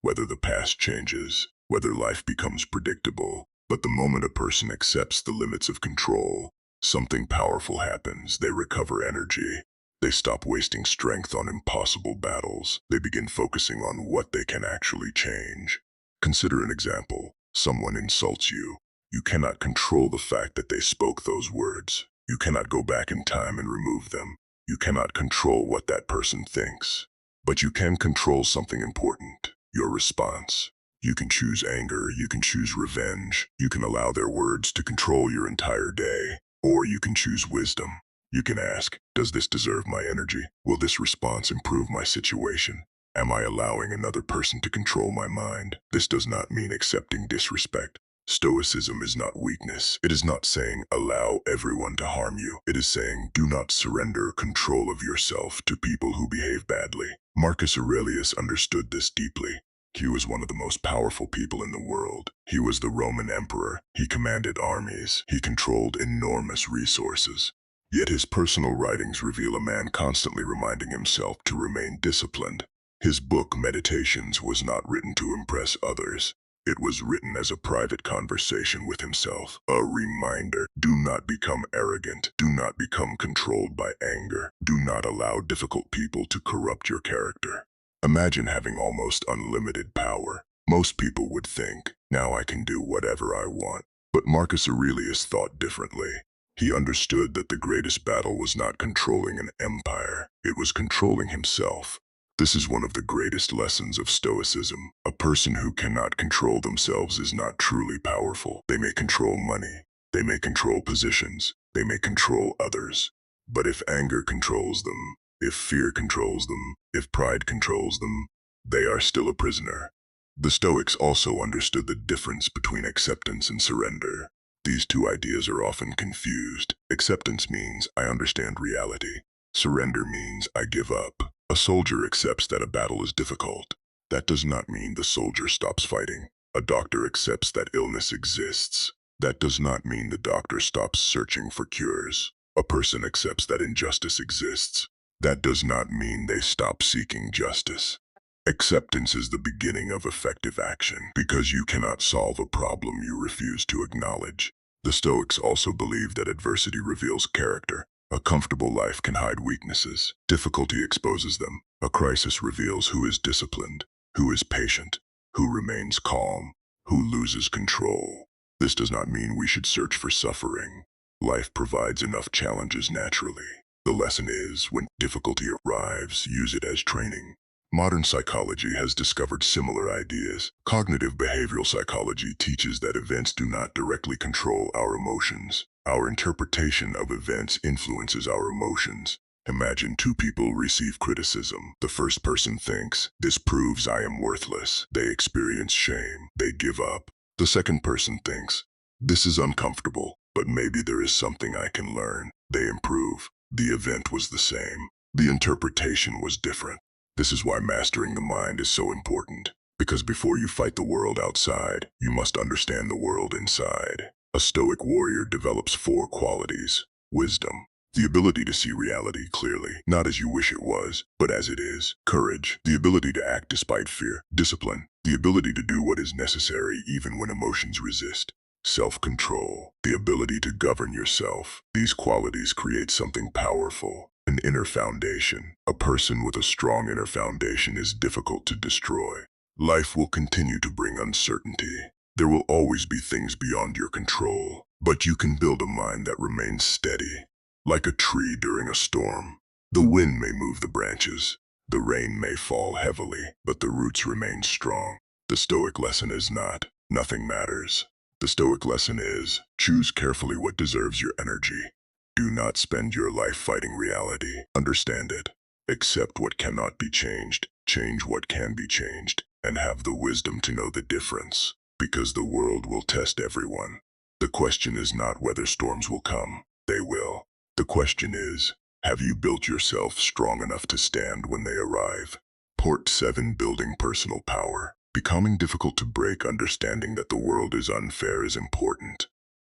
whether the past changes, whether life becomes predictable. But the moment a person accepts the limits of control, something powerful happens. They recover energy. They stop wasting strength on impossible battles. They begin focusing on what they can actually change. Consider an example. Someone insults you. You cannot control the fact that they spoke those words. You cannot go back in time and remove them. You cannot control what that person thinks. But you can control something important: your response. You can choose anger, you can choose revenge, you can allow their words to control your entire day. Or you can choose wisdom. You can ask, does this deserve my energy? Will this response improve my situation? Am I allowing another person to control my mind? This does not mean accepting disrespect. Stoicism is not weakness. It is not saying allow everyone to harm you. It is saying do not surrender control of yourself to people who behave badly. Marcus Aurelius understood this deeply. He was one of the most powerful people in the world. He was the Roman emperor. He commanded armies. He controlled enormous resources. Yet his personal writings reveal a man constantly reminding himself to remain disciplined. His book, Meditations, was not written to impress others. It was written as a private conversation with himself, a reminder. Do not become arrogant. Do not become controlled by anger. Do not allow difficult people to corrupt your character. Imagine having almost unlimited power. Most people would think, now I can do whatever I want. But Marcus Aurelius thought differently. He understood that the greatest battle was not controlling an empire. It was controlling himself. This is one of the greatest lessons of Stoicism. A person who cannot control themselves is not truly powerful. They may control money. They may control positions. They may control others. But if anger controls them, if fear controls them, if pride controls them, they are still a prisoner. The Stoics also understood the difference between acceptance and surrender. These two ideas are often confused. Acceptance means I understand reality. Surrender means I give up. A soldier accepts that a battle is difficult. That does not mean the soldier stops fighting. A doctor accepts that illness exists. That does not mean the doctor stops searching for cures. A person accepts that injustice exists. That does not mean they stop seeking justice. Acceptance is the beginning of effective action, because you cannot solve a problem you refuse to acknowledge. The Stoics also believe that adversity reveals character. A comfortable life can hide weaknesses. Difficulty exposes them. A crisis reveals who is disciplined, who is patient, who remains calm, who loses control. This does not mean we should search for suffering. Life provides enough challenges naturally. The lesson is, when difficulty arrives, use it as training. Modern psychology has discovered similar ideas. Cognitive behavioral psychology teaches that events do not directly control our emotions. Our interpretation of events influences our emotions. Imagine two people receive criticism. The first person thinks, this proves I am worthless. They experience shame. They give up. The second person thinks, this is uncomfortable, but maybe there is something I can learn. They improve. The event was the same. The interpretation was different. This is why mastering the mind is so important. Because before you fight the world outside, you must understand the world inside. A Stoic warrior develops 4 qualities. Wisdom, the ability to see reality clearly, not as you wish it was, but as it is. Courage, the ability to act despite fear. Discipline, the ability to do what is necessary even when emotions resist. Self-control, the ability to govern yourself. These qualities create something powerful, an inner foundation. A person with a strong inner foundation is difficult to destroy. Life will continue to bring uncertainty. There will always be things beyond your control, but you can build a mind that remains steady. Like a tree during a storm, the wind may move the branches, the rain may fall heavily, but the roots remain strong. The Stoic lesson is not, nothing matters. The Stoic lesson is, choose carefully what deserves your energy. Do not spend your life fighting reality. Understand it. Accept what cannot be changed, change what can be changed, and have the wisdom to know the difference. Because the world will test everyone. The question is not whether storms will come. They will. The question is, have you built yourself strong enough to stand when they arrive? Port 7. Building personal power. Becoming difficult to break. Understanding that the world is unfair is important.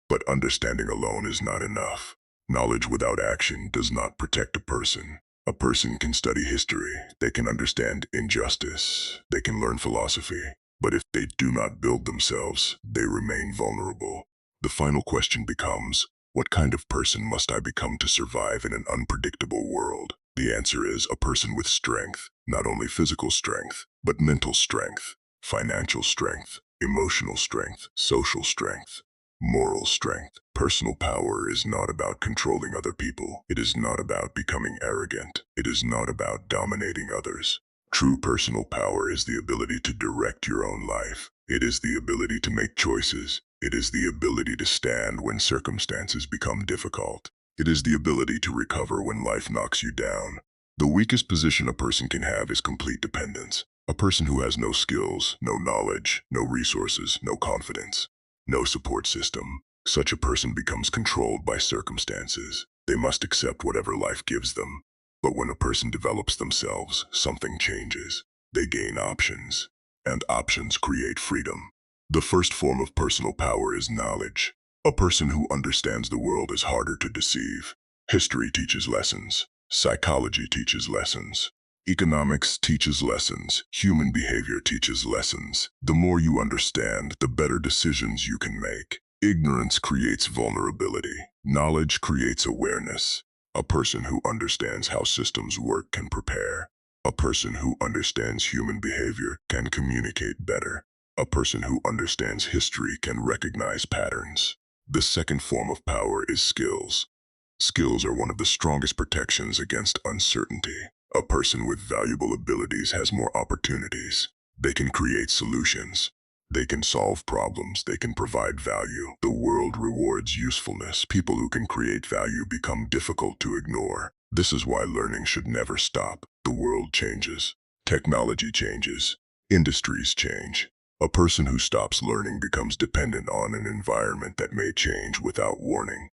But understanding alone is not enough. Knowledge without action does not protect a person. A person can study history, they can understand injustice, they can learn philosophy, but if they do not build themselves, they remain vulnerable. The final question becomes, what kind of person must I become to survive in an unpredictable world? The answer is a person with strength, not only physical strength, but mental strength, financial strength, emotional strength, social strength, moral strength. Personal power is not about controlling other people. It is not about becoming arrogant. It is not about dominating others. True personal power is the ability to direct your own life. It is the ability to make choices. It is the ability to stand when circumstances become difficult. It is the ability to recover when life knocks you down. The weakest position a person can have is complete dependence. A person who has no skills, no knowledge, no resources, no confidence, no support system. Such a person becomes controlled by circumstances. They must accept whatever life gives them. But when a person develops themselves, something changes. They gain options, and options create freedom. The first form of personal power is knowledge. A person who understands the world is harder to deceive. History teaches lessons. Psychology teaches lessons. Economics teaches lessons. Human behavior teaches lessons. The more you understand, the better decisions you can make. Ignorance creates vulnerability. Knowledge creates awareness. A person who understands how systems work can prepare. A person who understands human behavior can communicate better. A person who understands history can recognize patterns. The second form of power is skills. Skills are one of the strongest protections against uncertainty. A person with valuable abilities has more opportunities. They can create solutions. They can solve problems. They can provide value. The world rewards usefulness. People who can create value become difficult to ignore. This is why learning should never stop. The world changes. Technology changes. Industries change. A person who stops learning becomes dependent on an environment that may change without warning.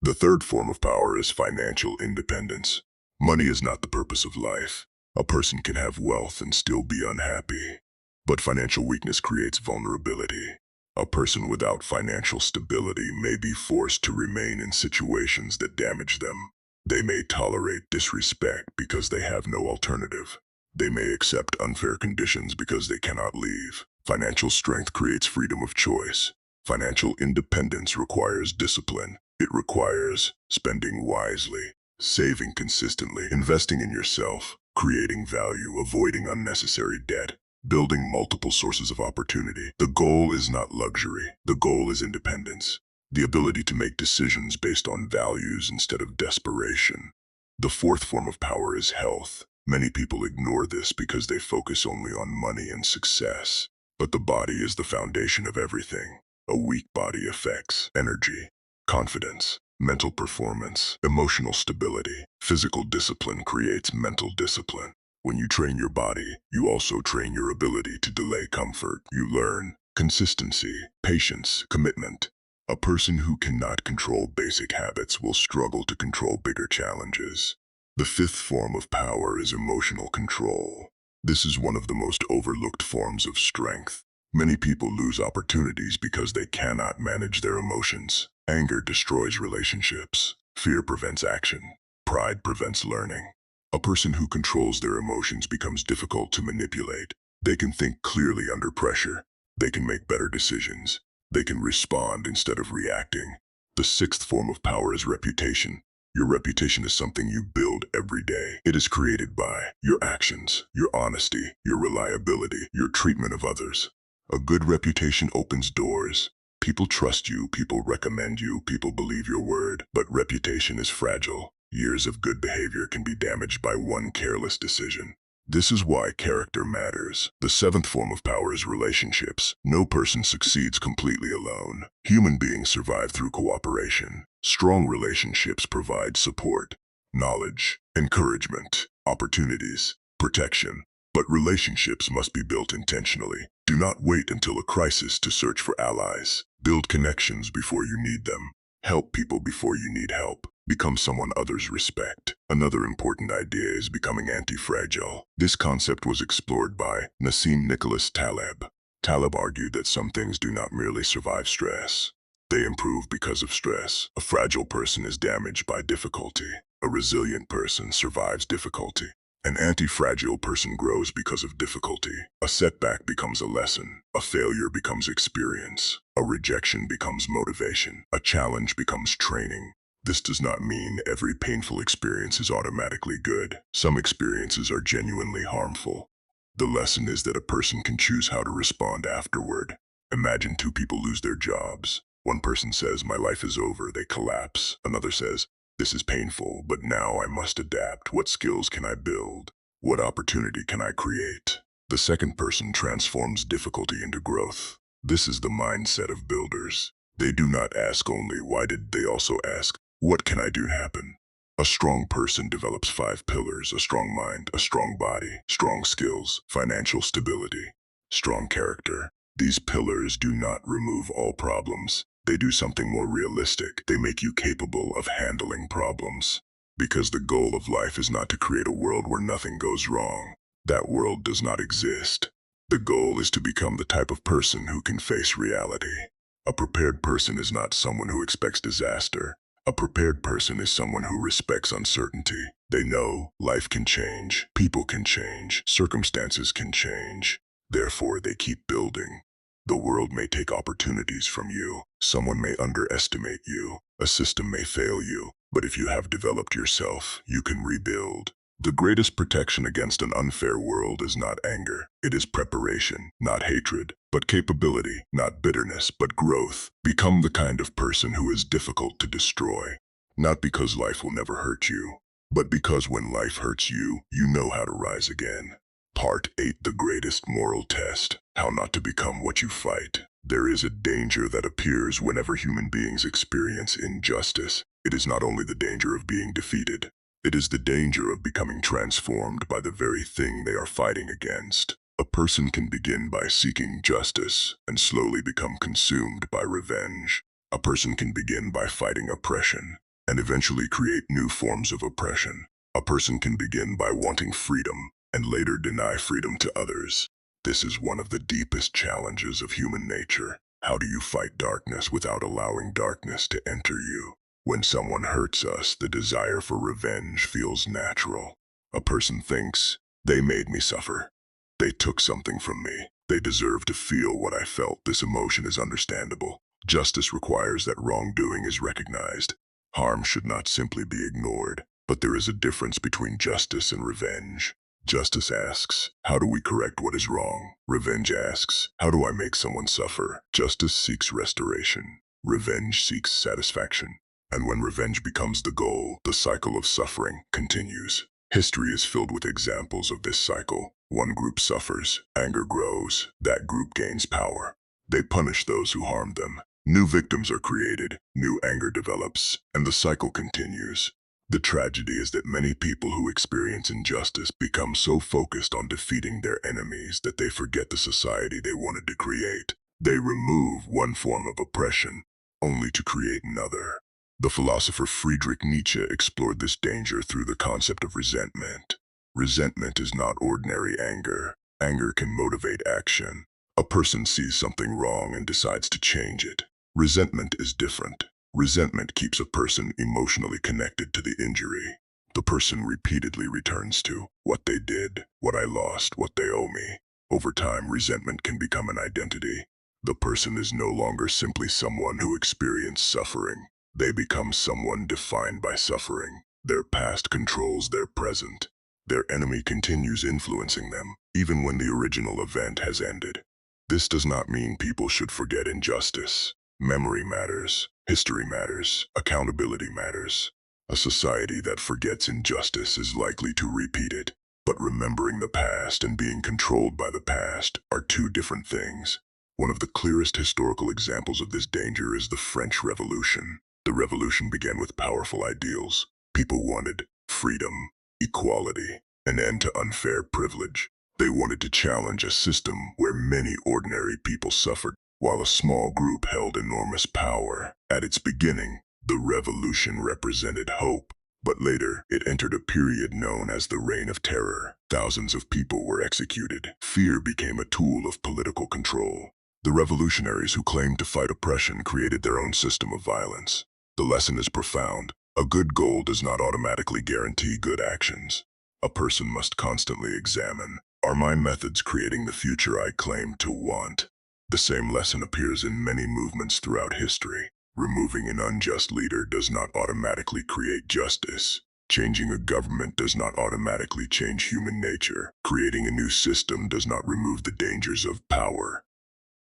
The third form of power is financial independence. Money is not the purpose of life. A person can have wealth and still be unhappy. But financial weakness creates vulnerability. A person without financial stability may be forced to remain in situations that damage them. They may tolerate disrespect because they have no alternative. They may accept unfair conditions because they cannot leave. Financial strength creates freedom of choice. Financial independence requires discipline. It requires spending wisely, saving consistently, investing in yourself, creating value, avoiding unnecessary debt, building multiple sources of opportunity. The goal is not luxury. The goal is independence. The ability to make decisions based on values instead of desperation. The fourth form of power is health. Many people ignore this because they focus only on money and success. But the body is the foundation of everything. A weak body affects energy, confidence, mental performance, emotional stability. Physical discipline creates mental discipline. When you train your body, you also train your ability to delay comfort. You learn consistency, patience, commitment. A person who cannot control basic habits will struggle to control bigger challenges. The fifth form of power is emotional control. This is one of the most overlooked forms of strength. Many people lose opportunities because they cannot manage their emotions. Anger destroys relationships. Fear prevents action. Pride prevents learning. A person who controls their emotions becomes difficult to manipulate. They can think clearly under pressure. They can make better decisions. They can respond instead of reacting. The sixth form of power is reputation. Your reputation is something you build every day. It is created by your actions, your honesty, your reliability, your treatment of others. A good reputation opens doors. People trust you, people recommend you, people believe your word, but reputation is fragile. Years of good behavior can be damaged by one careless decision. This is why character matters. The seventh form of power is relationships. No person succeeds completely alone. Human beings survive through cooperation. Strong relationships provide support, knowledge, encouragement, opportunities, protection. But relationships must be built intentionally. Do not wait until a crisis to search for allies. Build connections before you need them. Help people before you need help. Become someone others respect. Another important idea is becoming anti-fragile. This concept was explored by Nassim Nicholas Taleb. Taleb argued that some things do not merely survive stress. They improve because of stress. A fragile person is damaged by difficulty. A resilient person survives difficulty. An anti-fragile person grows because of difficulty. A setback becomes a lesson. A failure becomes experience. A rejection becomes motivation. A challenge becomes training. This does not mean every painful experience is automatically good. Some experiences are genuinely harmful. The lesson is that a person can choose how to respond afterward. Imagine two people lose their jobs. One person says, "My life is over," they collapse. Another says, "This is painful, but now I must adapt. What skills can I build? What opportunity can I create?" The second person transforms difficulty into growth. This is the mindset of builders. They do not ask only, "Why did?" They also ask, "What can I do happen?" A strong person develops 5 pillars: a strong mind, a strong body, strong skills, financial stability, strong character. These pillars do not remove all problems. They do something more realistic. They make you capable of handling problems. Because the goal of life is not to create a world where nothing goes wrong. That world does not exist. The goal is to become the type of person who can face reality. A prepared person is not someone who expects disaster. A prepared person is someone who respects uncertainty. They know life can change, people can change, circumstances can change. Therefore, they keep building. The world may take opportunities from you. Someone may underestimate you. A system may fail you. But if you have developed yourself, you can rebuild. The greatest protection against an unfair world is not anger. It is preparation, not hatred, but capability, not bitterness, but growth. Become the kind of person who is difficult to destroy. Not because life will never hurt you, but because when life hurts you, you know how to rise again. Part 8: The Greatest Moral Test. How not to become what you fight. There is a danger that appears whenever human beings experience injustice. It is not only the danger of being defeated. It is the danger of becoming transformed by the very thing they are fighting against. A person can begin by seeking justice and slowly become consumed by revenge. A person can begin by fighting oppression and eventually create new forms of oppression. A person can begin by wanting freedom and later deny freedom to others. This is one of the deepest challenges of human nature. How do you fight darkness without allowing darkness to enter you? When someone hurts us, the desire for revenge feels natural. A person thinks, "They made me suffer. They took something from me. They deserve to feel what I felt." This emotion is understandable. Justice requires that wrongdoing is recognized. Harm should not simply be ignored. But there is a difference between justice and revenge. Justice asks, "How do we correct what is wrong?" Revenge asks, "How do I make someone suffer?" Justice seeks restoration. Revenge seeks satisfaction. And when revenge becomes the goal, the cycle of suffering continues. History is filled with examples of this cycle. One group suffers, anger grows, that group gains power. They punish those who harmed them. New victims are created, new anger develops, and the cycle continues. The tragedy is that many people who experience injustice become so focused on defeating their enemies that they forget the society they wanted to create. They remove one form of oppression, only to create another. The philosopher Friedrich Nietzsche explored this danger through the concept of resentment. Resentment is not ordinary anger. Anger can motivate action. A person sees something wrong and decides to change it. Resentment is different. Resentment keeps a person emotionally connected to the injury. The person repeatedly returns to what they did, what I lost, what they owe me. Over time, resentment can become an identity. The person is no longer simply someone who experienced suffering. They become someone defined by suffering. Their past controls their present. Their enemy continues influencing them, even when the original event has ended. This does not mean people should forget injustice. Memory matters, history matters, accountability matters. A society that forgets injustice is likely to repeat it. But remembering the past and being controlled by the past are two different things. One of the clearest historical examples of this danger is the French Revolution. The revolution began with powerful ideals. People wanted freedom, equality, an end to unfair privilege. They wanted to challenge a system where many ordinary people suffered, while a small group held enormous power. At its beginning, the revolution represented hope, but later it entered a period known as the Reign of Terror. Thousands of people were executed. Fear became a tool of political control. The revolutionaries who claimed to fight oppression created their own system of violence. The lesson is profound. A good goal does not automatically guarantee good actions. A person must constantly examine, are my methods creating the future I claim to want? The same lesson appears in many movements throughout history. Removing an unjust leader does not automatically create justice. Changing a government does not automatically change human nature. Creating a new system does not remove the dangers of power,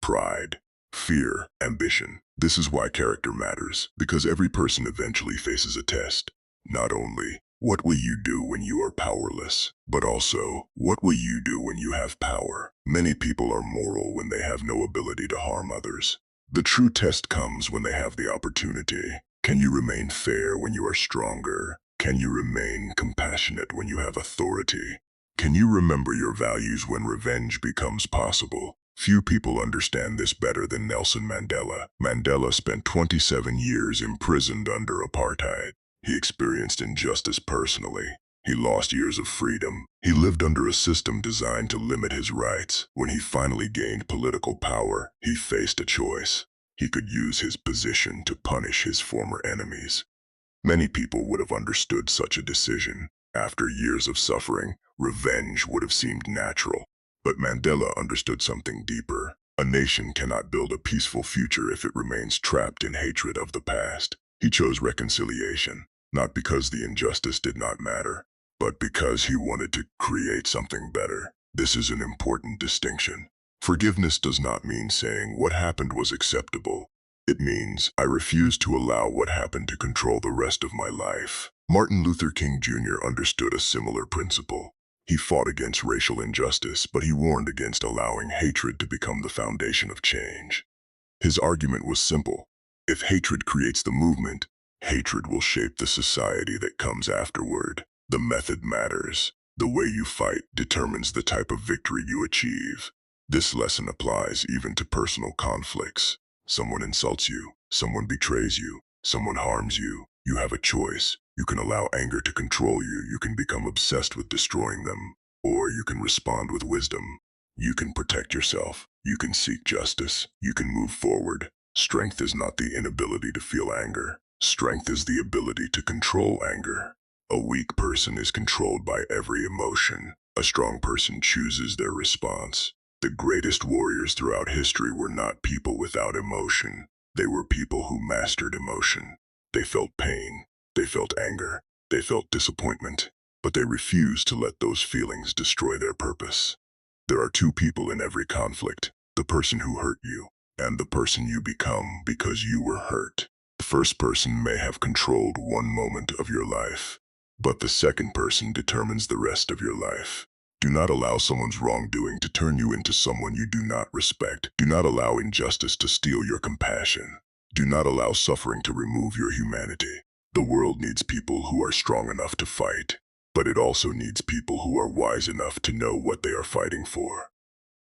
pride, fear, ambition. This is why character matters, because every person eventually faces a test. Not only, what will you do when you are powerless? But also, what will you do when you have power? Many people are moral when they have no ability to harm others. The true test comes when they have the opportunity. Can you remain fair when you are stronger? Can you remain compassionate when you have authority? Can you remember your values when revenge becomes possible? Few people understand this better than Nelson Mandela. Mandela spent 27 years imprisoned under apartheid. He experienced injustice personally. He lost years of freedom. He lived under a system designed to limit his rights. When he finally gained political power, he faced a choice. He could use his position to punish his former enemies. Many people would have understood such a decision. After years of suffering, revenge would have seemed natural. But Mandela understood something deeper. A nation cannot build a peaceful future if it remains trapped in hatred of the past. He chose reconciliation, not because the injustice did not matter, but because he wanted to create something better. This is an important distinction. Forgiveness does not mean saying what happened was acceptable. It means I refuse to allow what happened to control the rest of my life. Martin Luther King Jr. understood a similar principle. He fought against racial injustice, but he warned against allowing hatred to become the foundation of change. His argument was simple. If hatred creates the movement, hatred will shape the society that comes afterward. The method matters. The way you fight determines the type of victory you achieve. This lesson applies even to personal conflicts. Someone insults you, someone betrays you, someone harms you. You have a choice. You can allow anger to control you. You can become obsessed with destroying them. Or you can respond with wisdom. You can protect yourself. You can seek justice. You can move forward. Strength is not the inability to feel anger. Strength is the ability to control anger. A weak person is controlled by every emotion. A strong person chooses their response. The greatest warriors throughout history were not people without emotion. They were people who mastered emotion. They felt pain. They felt anger. They felt disappointment. But they refused to let those feelings destroy their purpose. There are two people in every conflict: the person who hurt you and the person you become because you were hurt. The first person may have controlled one moment of your life, but the second person determines the rest of your life. Do not allow someone's wrongdoing to turn you into someone you do not respect. Do not allow injustice to steal your compassion. Do not allow suffering to remove your humanity. The world needs people who are strong enough to fight, but it also needs people who are wise enough to know what they are fighting for.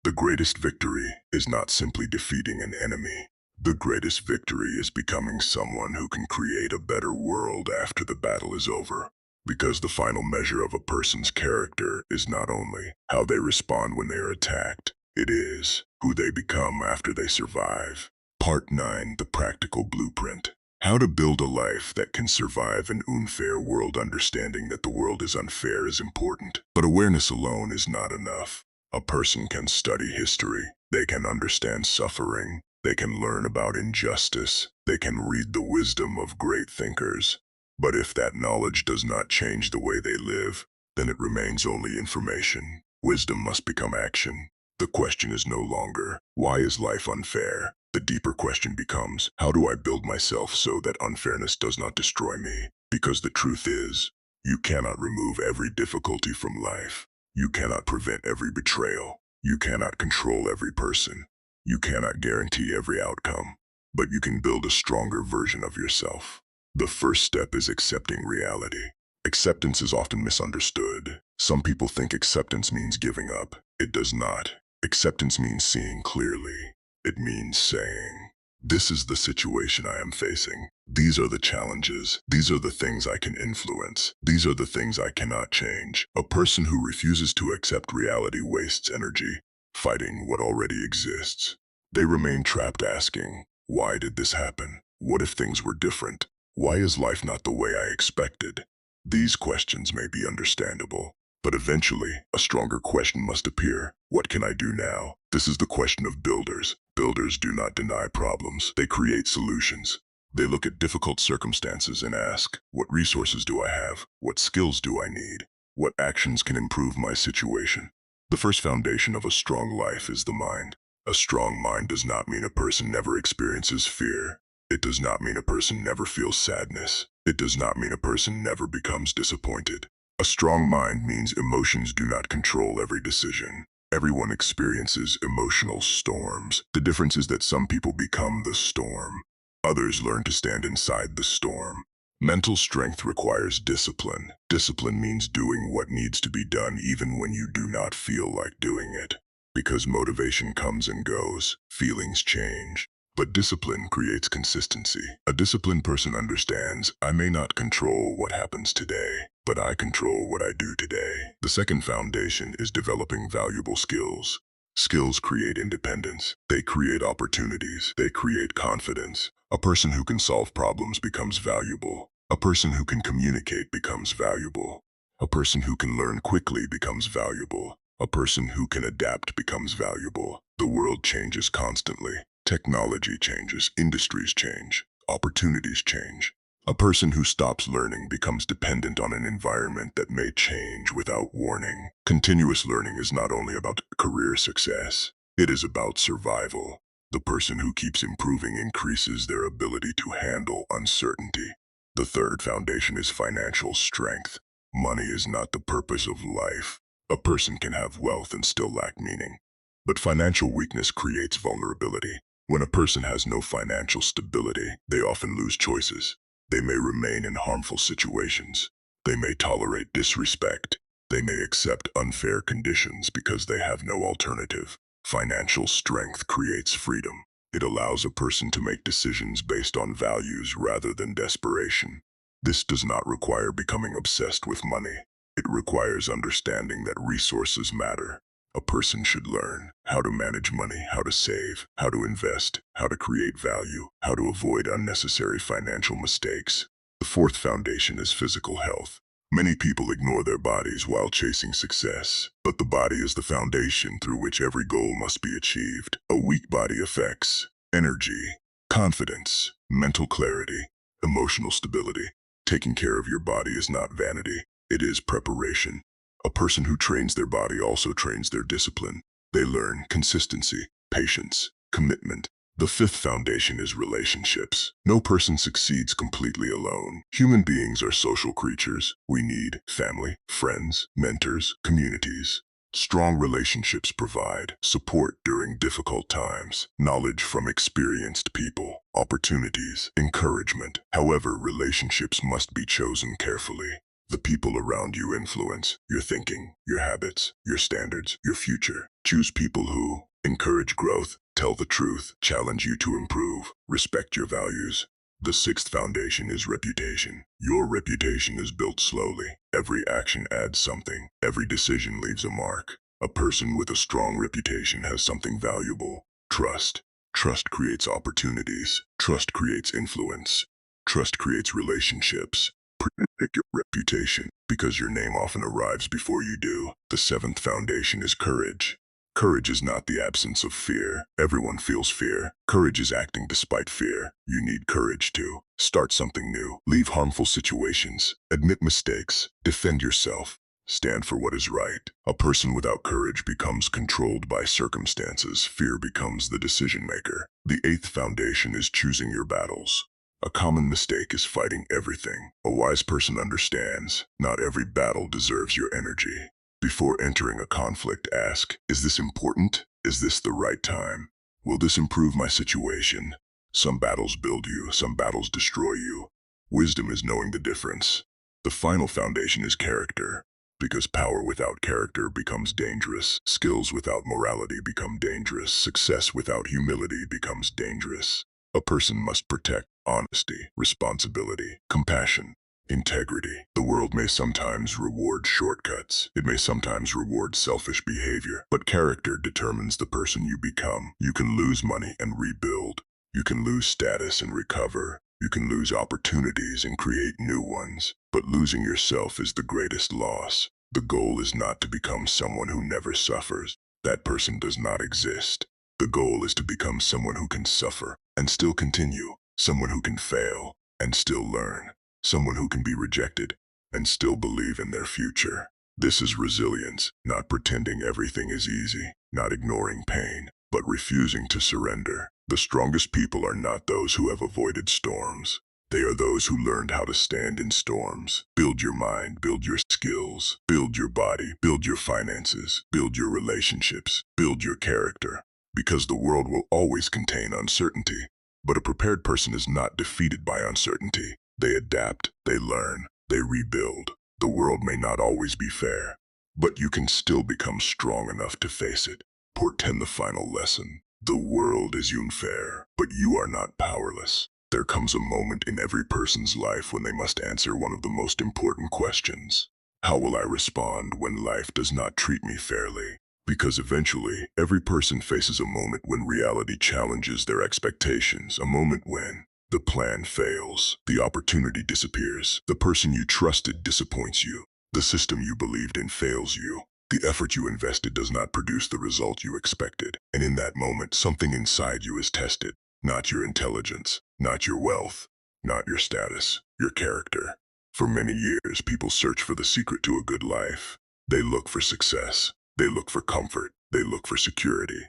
The greatest victory is not simply defeating an enemy. The greatest victory is becoming someone who can create a better world after the battle is over. Because the final measure of a person's character is not only how they respond when they are attacked, it is who they become after they survive. Part 9: The Practical Blueprint. How to build a life that can survive an unfair world. Understanding that the world is unfair is important, but awareness alone is not enough. A person can study history, they can understand suffering, they can learn about injustice, they can read the wisdom of great thinkers. But if that knowledge does not change the way they live, then it remains only information. Wisdom must become action. The question is no longer, why is life unfair? The deeper question becomes, how do I build myself so that unfairness does not destroy me? Because the truth is, you cannot remove every difficulty from life. You cannot prevent every betrayal. You cannot control every person. You cannot guarantee every outcome. But you can build a stronger version of yourself. The first step is accepting reality. Acceptance is often misunderstood. Some people think acceptance means giving up. It does not. Acceptance means seeing clearly. It means saying, this is the situation I am facing. These are the challenges. These are the things I can influence. These are the things I cannot change. A person who refuses to accept reality wastes energy fighting what already exists. They remain trapped asking, why did this happen? What if things were different? Why is life not the way I expected? These questions may be understandable, but eventually, a stronger question must appear. What can I do now? This is the question of builders. Builders do not deny problems. They create solutions. They look at difficult circumstances and ask, what resources do I have? What skills do I need? What actions can improve my situation? The first foundation of a strong life is the mind. A strong mind does not mean a person never experiences fear. It does not mean a person never feels sadness. It does not mean a person never becomes disappointed. A strong mind means emotions do not control every decision. Everyone experiences emotional storms. The difference is that some people become the storm. Others learn to stand inside the storm. Mental strength requires discipline. Discipline means doing what needs to be done even when you do not feel like doing it. Because motivation comes and goes, feelings change. But discipline creates consistency. A disciplined person understands, I may not control what happens today, but I control what I do today. The second foundation is developing valuable skills. Skills create independence. They create opportunities. They create confidence. A person who can solve problems becomes valuable. A person who can communicate becomes valuable. A person who can learn quickly becomes valuable. A person who can adapt becomes valuable. The world changes constantly. Technology changes, industries change, opportunities change. A person who stops learning becomes dependent on an environment that may change without warning. Continuous learning is not only about career success, it is about survival. The person who keeps improving increases their ability to handle uncertainty. The third foundation is financial strength. Money is not the purpose of life. A person can have wealth and still lack meaning. But financial weakness creates vulnerability. When a person has no financial stability, they often lose choices. They may remain in harmful situations. They may tolerate disrespect. They may accept unfair conditions because they have no alternative. Financial strength creates freedom. It allows a person to make decisions based on values rather than desperation. This does not require becoming obsessed with money. It requires understanding that resources matter. A person should learn how to manage money, how to save, how to invest, how to create value, how to avoid unnecessary financial mistakes. The fourth foundation is physical health. Many people ignore their bodies while chasing success, but the body is the foundation through which every goal must be achieved. A weak body affects energy, confidence, mental clarity, emotional stability. Taking care of your body is not vanity, it is preparation. A person who trains their body also trains their discipline. They learn consistency, patience, commitment. The fifth foundation is relationships. No person succeeds completely alone. Human beings are social creatures. We need family, friends, mentors, communities. Strong relationships provide support during difficult times, knowledge from experienced people, opportunities, encouragement. However, relationships must be chosen carefully. The people around you influence your thinking, your habits, your standards, your future. Choose people who encourage growth, tell the truth, challenge you to improve, respect your values. The sixth foundation is reputation. Your reputation is built slowly. Every action adds something. Every decision leaves a mark. A person with a strong reputation has something valuable. Trust. Trust creates opportunities. Trust creates influence. Trust creates relationships. Protect your reputation, because your name often arrives before you do. The seventh foundation is courage. Courage is not the absence of fear. Everyone feels fear. Courage is acting despite fear. You need courage to start something new, leave harmful situations, admit mistakes, defend yourself. stand for what is right. A person without courage becomes controlled by circumstances. Fear becomes the decision maker. The eighth foundation is choosing your battles. A common mistake is fighting everything. A wise person understands not every battle deserves your energy. Before entering a conflict, ask, is this important? Is this the right time? Will this improve my situation? Some battles build you, some battles destroy you. Wisdom is knowing the difference. The final foundation is character, because power without character becomes dangerous. Skills without morality become dangerous. Success without humility becomes dangerous. A person must protect honesty, responsibility, compassion, integrity. The world may sometimes reward shortcuts. It may sometimes reward selfish behavior, but character determines the person you become. You can lose money and rebuild. You can lose status and recover. You can lose opportunities and create new ones. But losing yourself is the greatest loss. The goal is not to become someone who never suffers. That person does not exist. The goal is to become someone who can suffer and still continue. Someone who can fail and still learn. Someone who can be rejected and still believe in their future. This is resilience, not pretending everything is easy, not ignoring pain, but refusing to surrender. The strongest people are not those who have avoided storms. They are those who learned how to stand in storms. Build your mind, build your skills, build your body, build your finances, build your relationships, build your character. Because the world will always contain uncertainty. But a prepared person is not defeated by uncertainty. They adapt, they learn, they rebuild. The world may not always be fair, but you can still become strong enough to face it. Portend the final lesson. The world is unfair, but you are not powerless. There comes a moment in every person's life when they must answer one of the most important questions. How will I respond when life does not treat me fairly? Because eventually, every person faces a moment when reality challenges their expectations, a moment when the plan fails, the opportunity disappears, the person you trusted disappoints you, the system you believed in fails you. The effort you invested does not produce the result you expected, and in that moment, something inside you is tested. Not your intelligence, not your wealth, not your status, your character. For many years, people search for the secret to a good life. They look for success, they look for comfort, they look for security.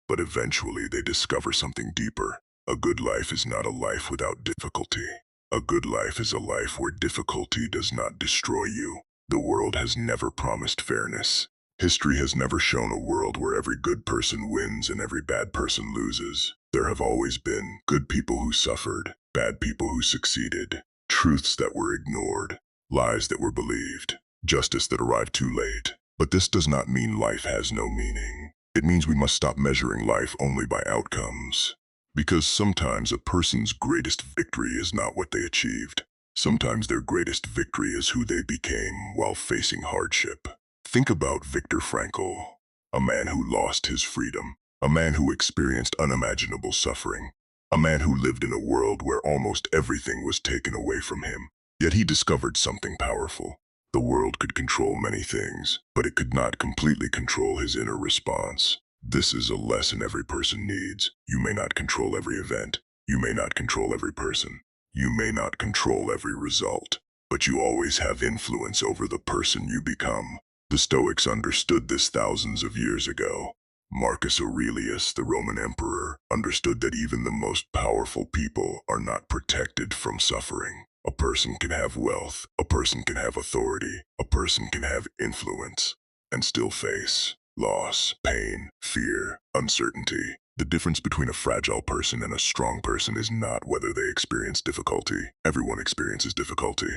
But eventually, they discover something deeper. A good life is not a life without difficulty. A good life is a life where difficulty does not destroy you. The world has never promised fairness. History has never shown a world where every good person wins and every bad person loses. There have always been good people who suffered, bad people who succeeded, truths that were ignored, lies that were believed, justice that arrived too late. But this does not mean life has no meaning. It means we must stop measuring life only by outcomes. Because sometimes a person's greatest victory is not what they achieved. Sometimes their greatest victory is who they became while facing hardship. Think about Viktor Frankl, a man who lost his freedom, a man who experienced unimaginable suffering, a man who lived in a world where almost everything was taken away from him. Yet he discovered something powerful. The world could control many things, but it could not completely control his inner response. This is a lesson every person needs. You may not control every event. You may not control every person. You may not control every result, but you always have influence over the person you become. The Stoics understood this thousands of years ago. Marcus Aurelius, the Roman emperor, understood that even the most powerful people are not protected from suffering. A person can have wealth, a person can have authority, a person can have influence, and still face loss, pain, fear, uncertainty. The difference between a fragile person and a strong person is not whether they experience difficulty. Everyone experiences difficulty.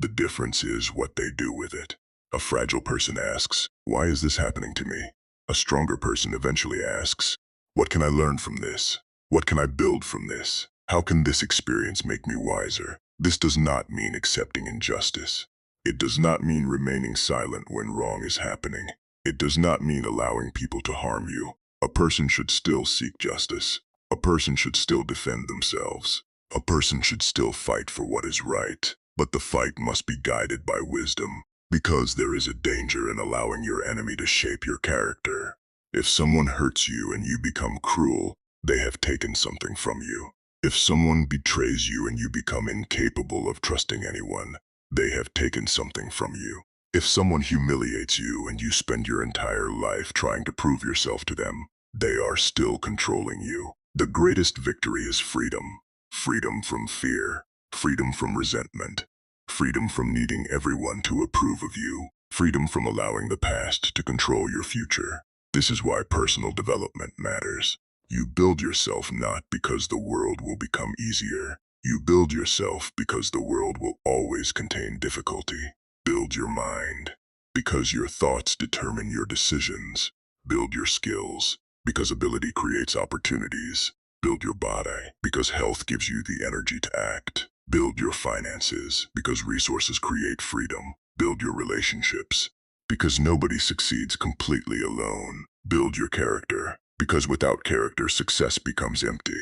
The difference is what they do with it. A fragile person asks, why is this happening to me? A stronger person eventually asks, what can I learn from this? What can I build from this? How can this experience make me wiser? This does not mean accepting injustice. It does not mean remaining silent when wrong is happening. It does not mean allowing people to harm you. A person should still seek justice. A person should still defend themselves. A person should still fight for what is right. But the fight must be guided by wisdom, because there is a danger in allowing your enemy to shape your character. If someone hurts you and you become cruel, they have taken something from you. If someone betrays you and you become incapable of trusting anyone, they have taken something from you. If someone humiliates you and you spend your entire life trying to prove yourself to them, they are still controlling you. The greatest victory is freedom. Freedom from fear. Freedom from resentment. Freedom from needing everyone to approve of you. Freedom from allowing the past to control your future. This is why personal development matters. You build yourself not because the world will become easier. You build yourself because the world will always contain difficulty. Build your mind because your thoughts determine your decisions. Build your skills because ability creates opportunities. Build your body because health gives you the energy to act. Build your finances because resources create freedom. Build your relationships because nobody succeeds completely alone. Build your character because without character, success becomes empty.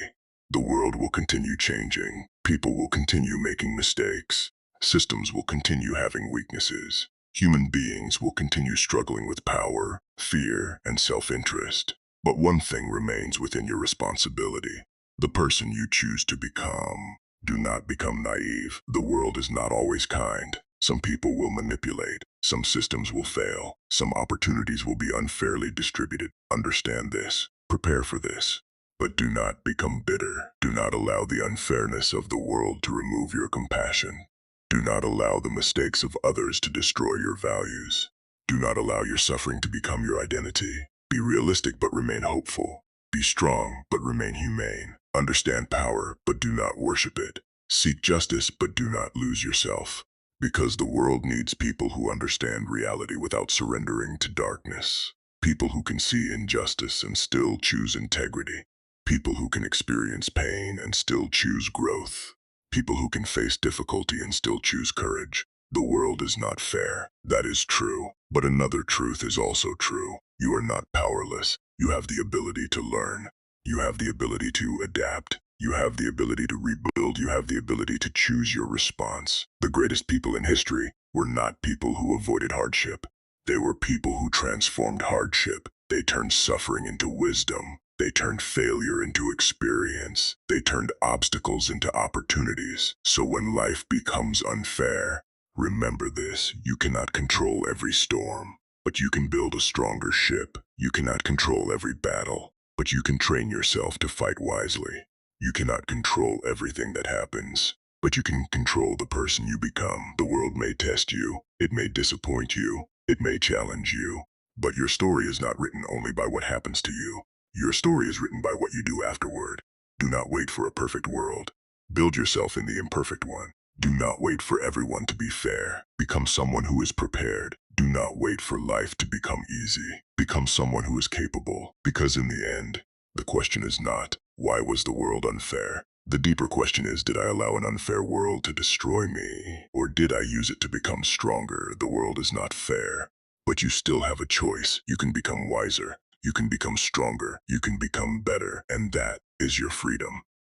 The world will continue changing. People will continue making mistakes. Systems will continue having weaknesses. Human beings will continue struggling with power, fear, and self-interest. But one thing remains within your responsibility: the person you choose to become. Do not become naive. The world is not always kind. Some people will manipulate. Some systems will fail. Some opportunities will be unfairly distributed. Understand this. Prepare for this. But do not become bitter. Do not allow the unfairness of the world to remove your compassion. Do not allow the mistakes of others to destroy your values. Do not allow your suffering to become your identity. Be realistic but remain hopeful. Be strong but remain humane. Understand power but do not worship it. Seek justice but do not lose yourself. Because the world needs people who understand reality without surrendering to darkness. People who can see injustice and still choose integrity. People who can experience pain and still choose growth. People who can face difficulty and still choose courage. The world is not fair. That is true. But another truth is also true. You are not powerless. You have the ability to learn. You have the ability to adapt. You have the ability to rebuild. You have the ability to choose your response. The greatest people in history were not people who avoided hardship. They were people who transformed hardship. They turned suffering into wisdom. They turned failure into experience. They turned obstacles into opportunities. So when life becomes unfair, remember this: you cannot control every storm, but you can build a stronger ship. You cannot control every battle, but you can train yourself to fight wisely. You cannot control everything that happens, but you can control the person you become. The world may test you. It may disappoint you. It may challenge you. But your story is not written only by what happens to you. Your story is written by what you do afterward. Do not wait for a perfect world. Build yourself in the imperfect one. Do not wait for everyone to be fair. Become someone who is prepared. Do not wait for life to become easy. Become someone who is capable. Because in the end, the question is not, why was the world unfair? The deeper question is, did I allow an unfair world to destroy me? Or did I use it to become stronger? The world is not fair, but you still have a choice. You can become wiser. You can become stronger. You can become better. And that is your freedom.